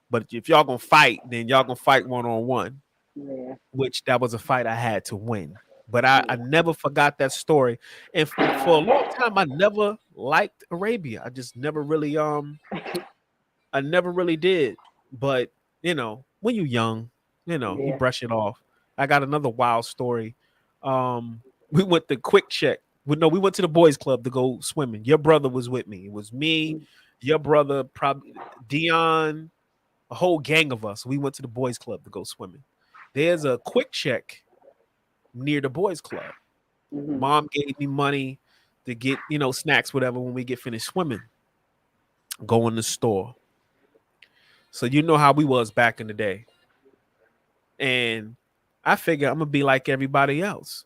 But if y'all gonna fight, then y'all gonna fight one on one, Yeah, which that was a fight I had to win. But I yeah. never forgot that story. And for a long time, I never liked Arabia. I just never really I never really did. But when you're young, you Yeah. brush it off. I got another wild story. We went to Quick Check. We went to the boys club to go swimming. Your brother was with me. It was me, your brother, probably Dion, a whole gang of us. We went to the boys club to go swimming. There's a Quick Check near the boys club. Mm-hmm. Mom gave me money to get, snacks, whatever, when we get finished swimming. Go in the store. So you know how we was back in the day. And I figure I'm gonna be like everybody else.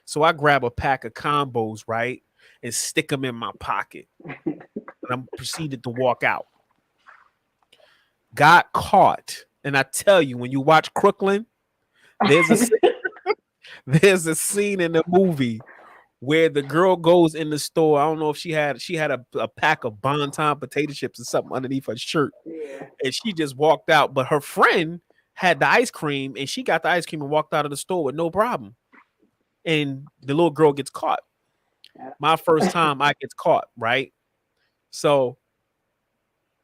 So I grab a pack of combos, right, and stick them in my pocket. And I'm proceeded to walk out. Got caught. And I tell you, when you watch Crooklyn, there's a there's a scene in the movie where the girl goes in the store. I don't know if she had a pack of Bonton potato chips or something underneath her shirt, Yeah. and she just walked out. But her friend had the ice cream, and she got the ice cream and walked out of the store with no problem. And the little girl gets caught. My first time I gets caught, right? So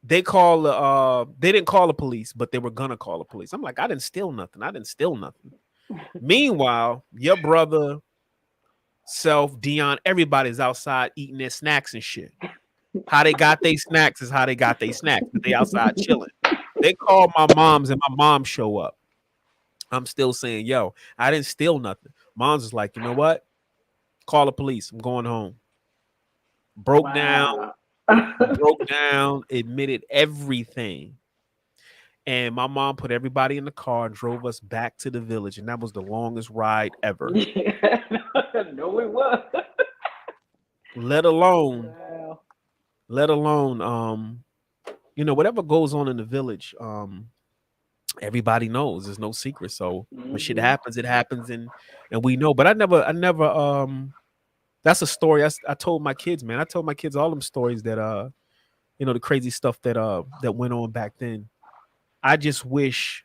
they didn't call the police, but they were gonna call the police. I'm like, I didn't steal nothing. I didn't steal nothing. Meanwhile, your brother, Self, Dion, everybody's outside eating their snacks and shit. How they got their snacks is how they got their snacks, but they outside chilling. They call my mom's and my mom show up. I'm still saying, yo, I didn't steal nothing. Mom's is like, you know what? Call the police. I'm going home. broke down, Wow. admitted everything. And my mom put everybody in the car and drove us back to the village, and that was the longest ride ever. Yeah. No, it was. Let alone, Wow. let alone, whatever goes on in the village, everybody knows. There's no secret. So when shit Mm-hmm. happens, it happens, and we know. But I never. That's a story I told my kids, man. I told my kids all them stories that the crazy stuff that went on back then. I just wish,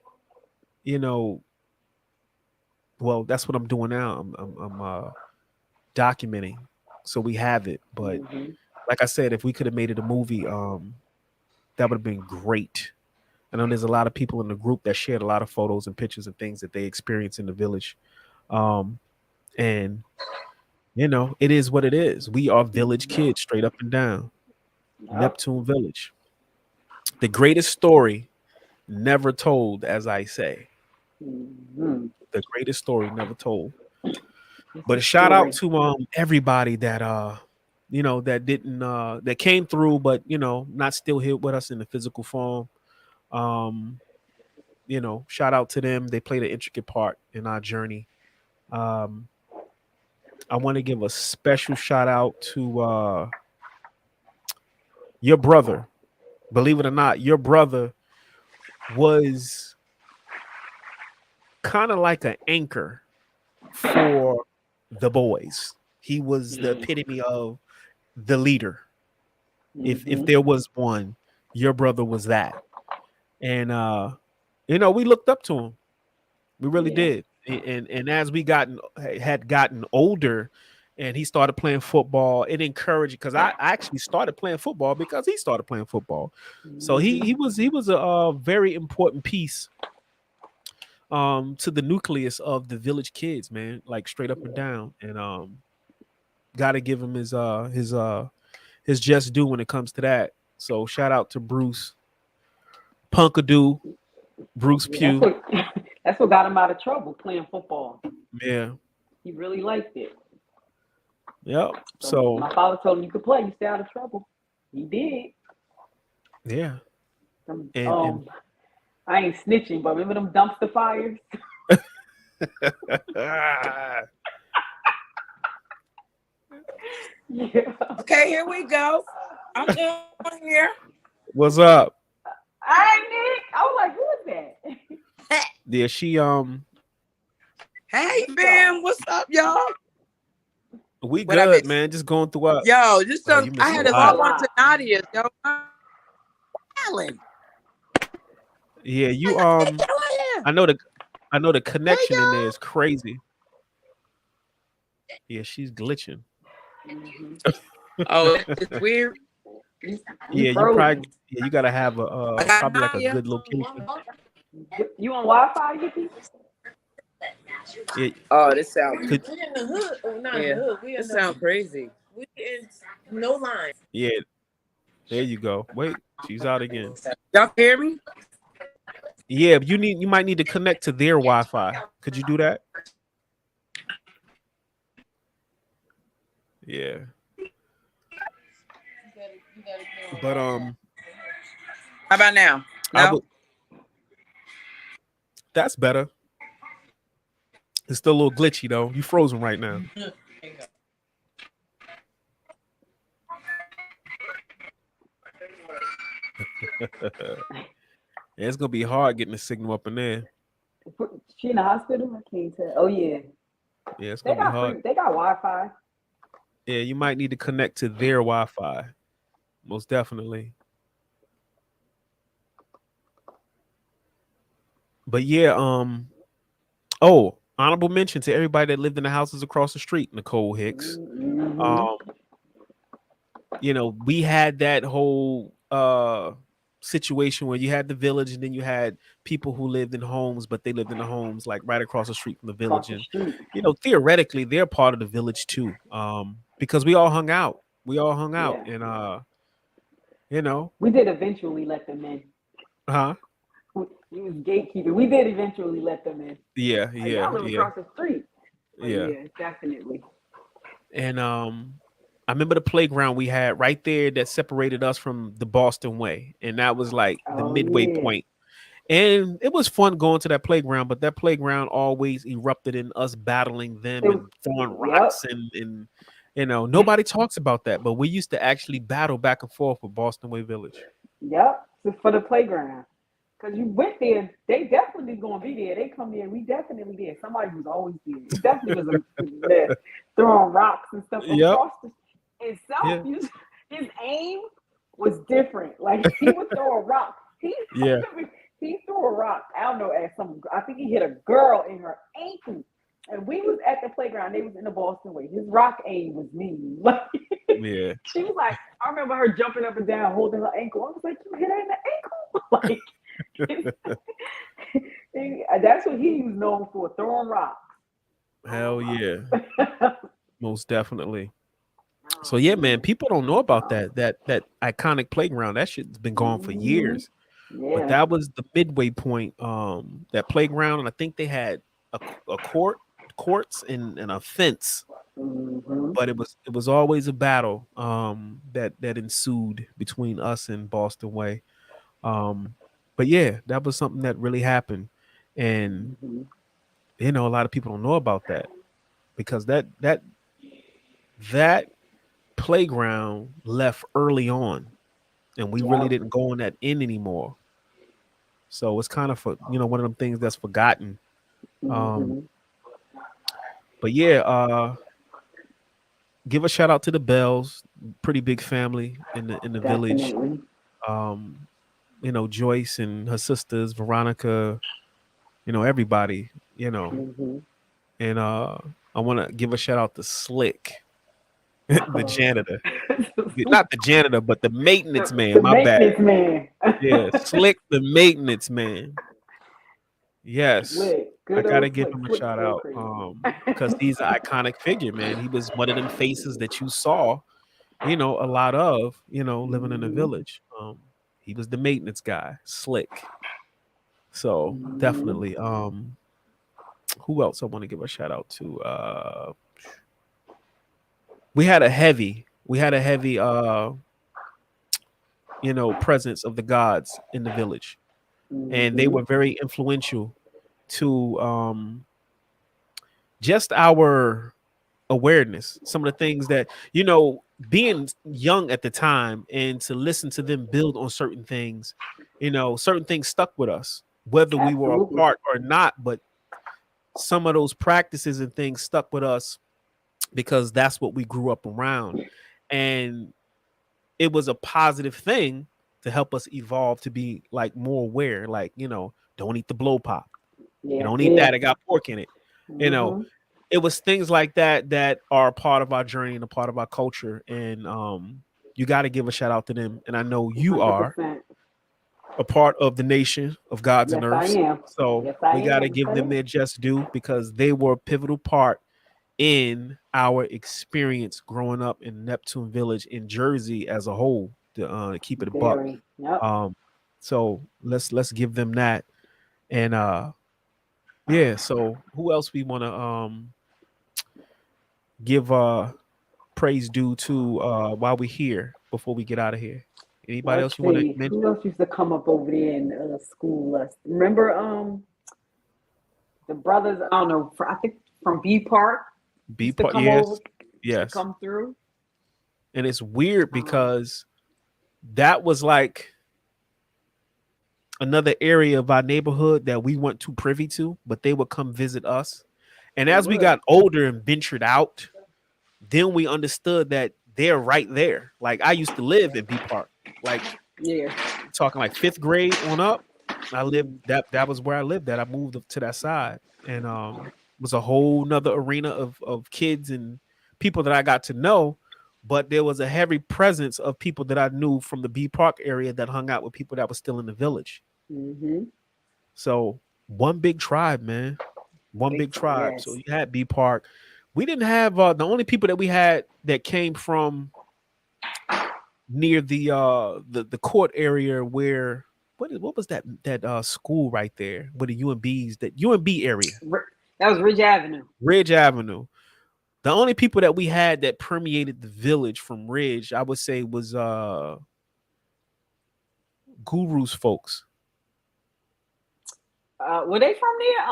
you know, well, that's what I'm doing now. I'm documenting, so we have it. But Mm-hmm. like I said, if we could have made it a movie, that would have been great. I know there's a lot of people in the group that shared a lot of photos and pictures and things that they experienced in the village. Um, and it is what it is. We are village kids, straight up and down. Yep. Neptune Village, the greatest story never told, as I say, Mm-hmm. the greatest story never told. It's But a a shout out story. to everybody that that didn't that came through, but not still here with us in the physical form. Um, shout out to them. They played an intricate part in our journey. Um, I want to give a special shout out to your brother. Believe it or not, your brother was kind of like an anchor for the boys. He was the Mm-hmm. epitome of the leader. If Mm-hmm. there was one, your brother was that. And we looked up to him. We really Yeah. did. And as we had gotten older and he started playing football, it encouraged because I actually started playing football because he started playing football. So Mm-hmm. he was a very important piece to the nucleus of the village kids, man, like straight up and down. And gotta give him his just due when it comes to that. So shout out to Bruce Punkadoo, Bruce Yeah, that's Pugh. what that's what got him out of trouble playing football. Yeah. He really liked it. Yep. So So my father told him you could play, you stay out of trouble. He did. yeah. Some, And I ain't snitching, but remember them dumpster fires? Yeah. Okay, here we go. I'm on here. what's up? I Nick. I was like, who is that? Yeah, she Hey, fam, what's up, y'all? we What I good, miss? man. Just going through our Yo, just oh, so you I missed had a to Missing a lot. log on to lot. Nadia's, yo. Alan. Yeah, you Oh, I know the yeah. Hey, connection in there y'all. is crazy. Yeah, she's glitching. Mm-hmm. Oh, it's weird. You Yeah, frozen. you gotta have a I got probably like a Nadia. good location. You on Wi-Fi, Yippee? Yeah, Oh, this sounds. could We in the hood. Oh, not in Yeah, the hood. We in this the. sound crazy. We in no line. yeah, there you go. Wait, she's out again. Y'all can hear me? Yeah, you might need to connect to their Wi-Fi. Could you do that? Yeah. But How about now? I No? would that's better. It's still a little glitchy though. You frozen right now. Yeah, it's gonna be hard getting the signal up in there. She in the hospital? I can't tell. Oh yeah. Yeah, it's They gonna be got hard. free. They got Wi-Fi. Yeah, you might need to connect to their Wi-Fi. Most definitely. But yeah, honorable mention to everybody that lived in the houses across the street, Nicole Hicks. Mm-hmm. Um, we had that whole situation where you had the village and then you had people who lived in homes, but they lived in the homes like right across the street from the Across village. the And street. theoretically they're part of the village too. Because we all hung out. Yeah. And We did eventually let them in. huh? We was gatekeeping. We did eventually let them in. Yeah, Y'all live yeah. across the street. But Yeah. yeah, definitely. And I remember the playground we had right there that separated us from the Boston Way, and that was like the Oh midway yeah. point. And it was fun going to that playground, but that playground always erupted in us battling them It was, and throwing yep. rocks and nobody talks about that, but we used to actually battle back and forth with Boston Way Village. Yep. So for the playground. Cause you went there, they definitely gonna be there. They come there, we definitely there. Somebody was always there. It definitely was there throwing rocks and stuff Yep. across the itself. Yeah. His aim was different. Like he would throw a rock. Yeah. He threw a rock. I don't know at some. I think he hit a girl in her ankle. And we was at the playground. They was in the Boston way. His rock aim was mean. Like Yeah. she was like, I remember her jumping up and down, holding her ankle. I was like, you hit her in the ankle, like. That's what he was known for, throwing rocks. Hell yeah. Most definitely. So yeah, man, people don't know about that iconic playground. That shit's been gone for years. But Yeah. that was the midway point. That playground, and I think they had a courts and a fence. Mm-hmm. But it was always a battle that ensued between us and Boston Way. But yeah, that was something that really happened, and Mm-hmm. a lot of people don't know about that because that playground left early on, and we really Yep. didn't go on that end anymore. So it's kind of one of them things that's forgotten. Um, Mm-hmm. but yeah, give a shout out to the Bells, pretty big family in the village. Definitely. Um, Joyce and her sisters, Veronica, everybody, Mm-hmm. and I want to give a shout out to Slick, the janitor. Not the janitor, but the maintenance man. The My bad. maintenance man. Yeah, Slick, the maintenance man. Yes, Slick. I Good gotta old give Slick. him a Slick shout so out. crazy. Because he's an iconic figure, man. He was one of them faces that you saw, a lot of, living in a Mm-hmm. village. He was the maintenance guy, Slick. So Mm-hmm. definitely. Who else I want to give a shout out to? We had a heavy presence of the gods in the village, and they Mm-hmm. were very influential to just our awareness. Some of the things that being young at the time, and to listen to them build on certain things, certain things stuck with us, whether we were a Absolutely. part or not. But some of those practices and things stuck with us because that's what we grew up around, and it was a positive thing to help us evolve to be like more aware. Like, don't eat the blow pop. You Yeah. don't eat Yeah. that. It got pork in it. You know, Mm-hmm. it was things like that that are a part of our journey and a part of our culture. And you got to give a shout out to them. And I know you are 100%. a part of the nation of gods and Yes, I earths. am. So Yes, I we got to am. give them their just due because they were a pivotal part in our experience growing up in Neptune Village in Jersey as a whole, to keep it a buck. Very. Yep. So let's give them that. And yeah, so who else we want to give praise due to while we're here before we get out of here? Anybody Let's else you want to see. mention? Who else used to come up over there and school us? Remember the brothers, I don't know, I think from B Park B used to part, come over, yes, yes. come through. And it's weird Um, because that was like another area of our neighborhood that we weren't too privy to, but they would come visit us. And they as we would. got older and ventured out, then we understood that they're right there. Like I used to live in B Park, like Yeah. talking like fifth grade on up. I lived that was where I lived at. I moved up to that side, and it was a whole nother arena of kids and people that I got to know. But there was a heavy presence of people that I knew from the B Park area that hung out with people that were still in the village. Mm-hmm. So one big tribe, man. One big tribe. So Yes. you had B Park. We didn't have the only people that we had that came from near the court area where what was that school right there with the UMBs, that UMB area, That was Ridge Avenue. Ridge Avenue. The only people that we had that permeated the village from Ridge, I would say, was Guru's folks. Were they from there?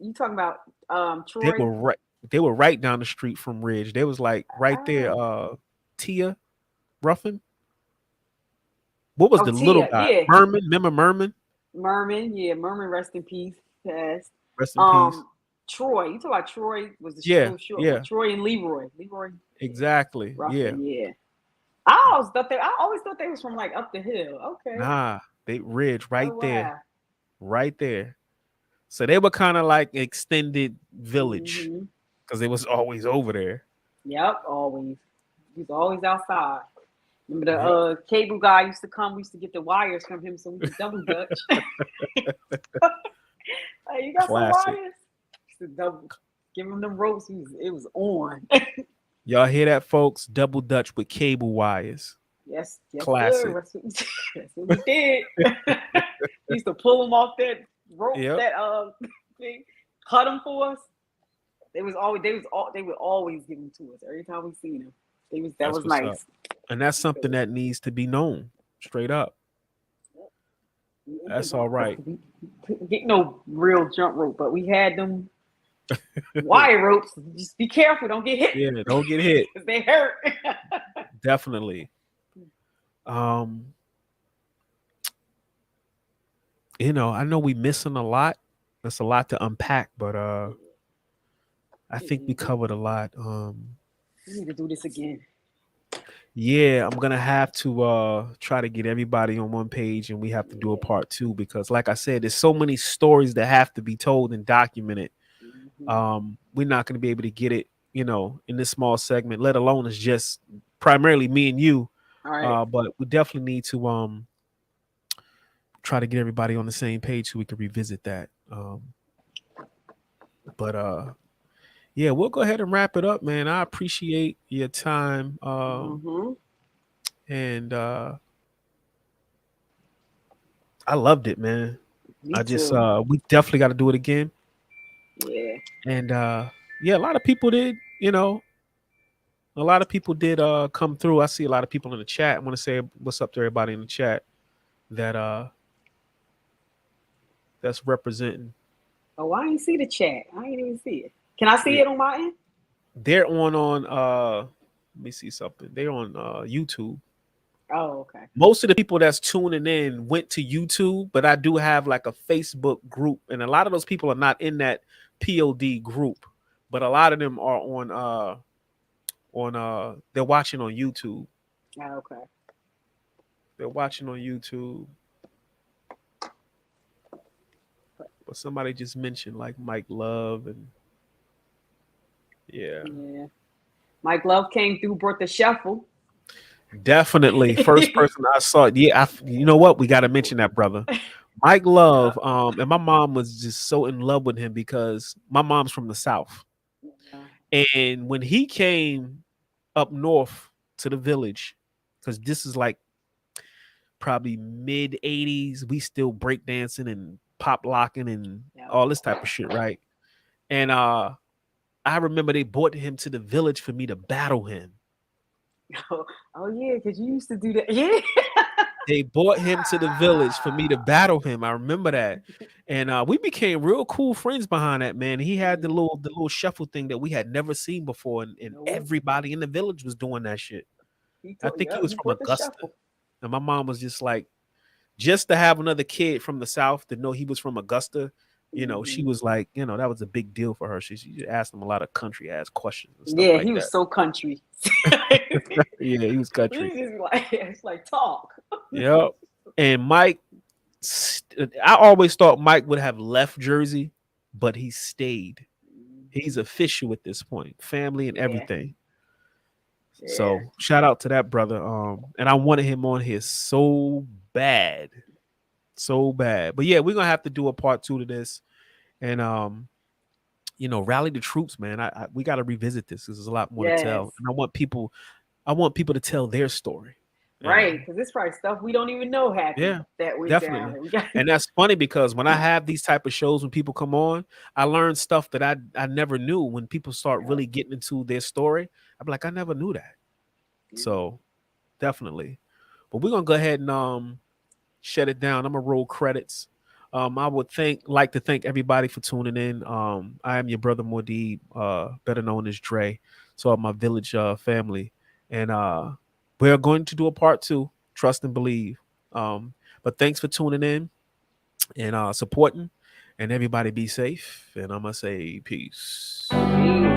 You talking about They Troy? were right. They were right down the street from Ridge. They was like right there. Oh, Tia Ruffin. What was oh, the little Tia, guy? yeah. Merman. Remember Merman? Merman, yeah, Merman, rest in peace. Passed. Rest in peace. Troy. You talk about Troy was the Yeah. little short Yeah. one. Troy and Leroy. Leroy Exactly. Yeah. Ruffin, yeah. I always thought they was from like up the hill. Okay. Nah. They Ridge right Oh there. wow. Right there. So they were kind of like extended village Hmm. because they was always over there. Yep, always. He was always outside. Remember the Yep. cable guy used to come. We used to get the wires from him so we could double dutch. Hey, you got Classic. some wires? Used to double, give him them ropes. It was on. Y'all hear that, folks? Double Dutch with cable wires. Yes, Classic. sir. That's what we did. We used to pull them off that rope, Yep. that thing, cut them for us. They would always give them to us every time we seen them. That That's was what's nice. up. And that's something that needs to be known straight up. That's all right. We get no real jump rope, but we had them wire ropes. Just be careful, don't get hit. Yeah, don't get hit. 'Cause they hurt. Definitely. You know, I know we missing a lot. That's a lot to unpack, but I think we covered a lot. We need to do this again. Yeah, I'm gonna have to try to get everybody on one page, and we have to do a part 2 because, like I said, there's so many stories that have to be told and documented. We're not gonna be able to get it, you know, in this small segment, let alone it's just primarily me and you. All right. But we definitely need to try to get everybody on the same page so we can revisit that. But yeah, we'll go ahead and wrap it up, man. I appreciate your time. And I loved it, man. Me I just too. we definitely got to do it again. Yeah. And yeah, a lot of people did, you know, a lot of people did come through. I see a lot of people in the chat. I want to say what's up to everybody in the chat that that's representing. Oh, I didn't see the chat. I didn't even see it. Can I see Yeah. it on my end? They're on let me see something. They're on YouTube. Oh, okay. Most of the people that's tuning in went to YouTube, but I do have like a Facebook group, and a lot of those people are not in that POD group, but a lot of them are on they're watching on YouTube. Oh, okay. They're watching on YouTube. But somebody just mentioned like Mike Love and yeah. Mike Love came through, brought the shuffle. Definitely. First person I saw. Yeah, you know what? We got to mention that, brother. Mike Love. And my mom was just so in love with him because my mom's from the South. And when he came up north to the village, because this is like probably mid 80s, we still breakdancing and pop locking and all this type of shit, right? And I remember they brought him to the village for me to battle him. Oh yeah, because you used to do that. Yeah. They brought him to the village for me to battle him. I remember that. And we became real cool friends behind that, man. He had the little shuffle thing that we had never seen before, and everybody in the village was doing that shit. I think he was from Augusta. And my mom was just like, just to have another kid from the South to know he was from Augusta, you know, she was like, you know, that was a big deal for her. She asked him a lot of country ass questions and stuff like he that. was so country. Yeah, he was country. He was like, it's like talk. Yep. And Mike, I always thought Mike would have left Jersey, but he stayed. He's official at this point, family and everything. Yeah. So shout out to that brother. And I wanted him on here so bad. But yeah, we're gonna have to do a part 2 to this, and you know, rally the troops, man. We got to revisit this because there's a lot more to tell, and I want people to tell their story. Right, because it's probably stuff we don't even know happened Yeah, that went down. definitely. We got And that's funny because when I have these type of shows, when people come on, I learn stuff that I never knew. When people start really getting into their story, I'm like, I never knew that. So definitely. But we're gonna go ahead and shut it down. I'm gonna roll credits. I would like to thank everybody for tuning in. I am your brother Mordeed, better known as Dre. So my village family, and we're going to do a part 2. Trust and believe. But thanks for tuning in and supporting, and everybody be safe. And I'm gonna say peace. Peace.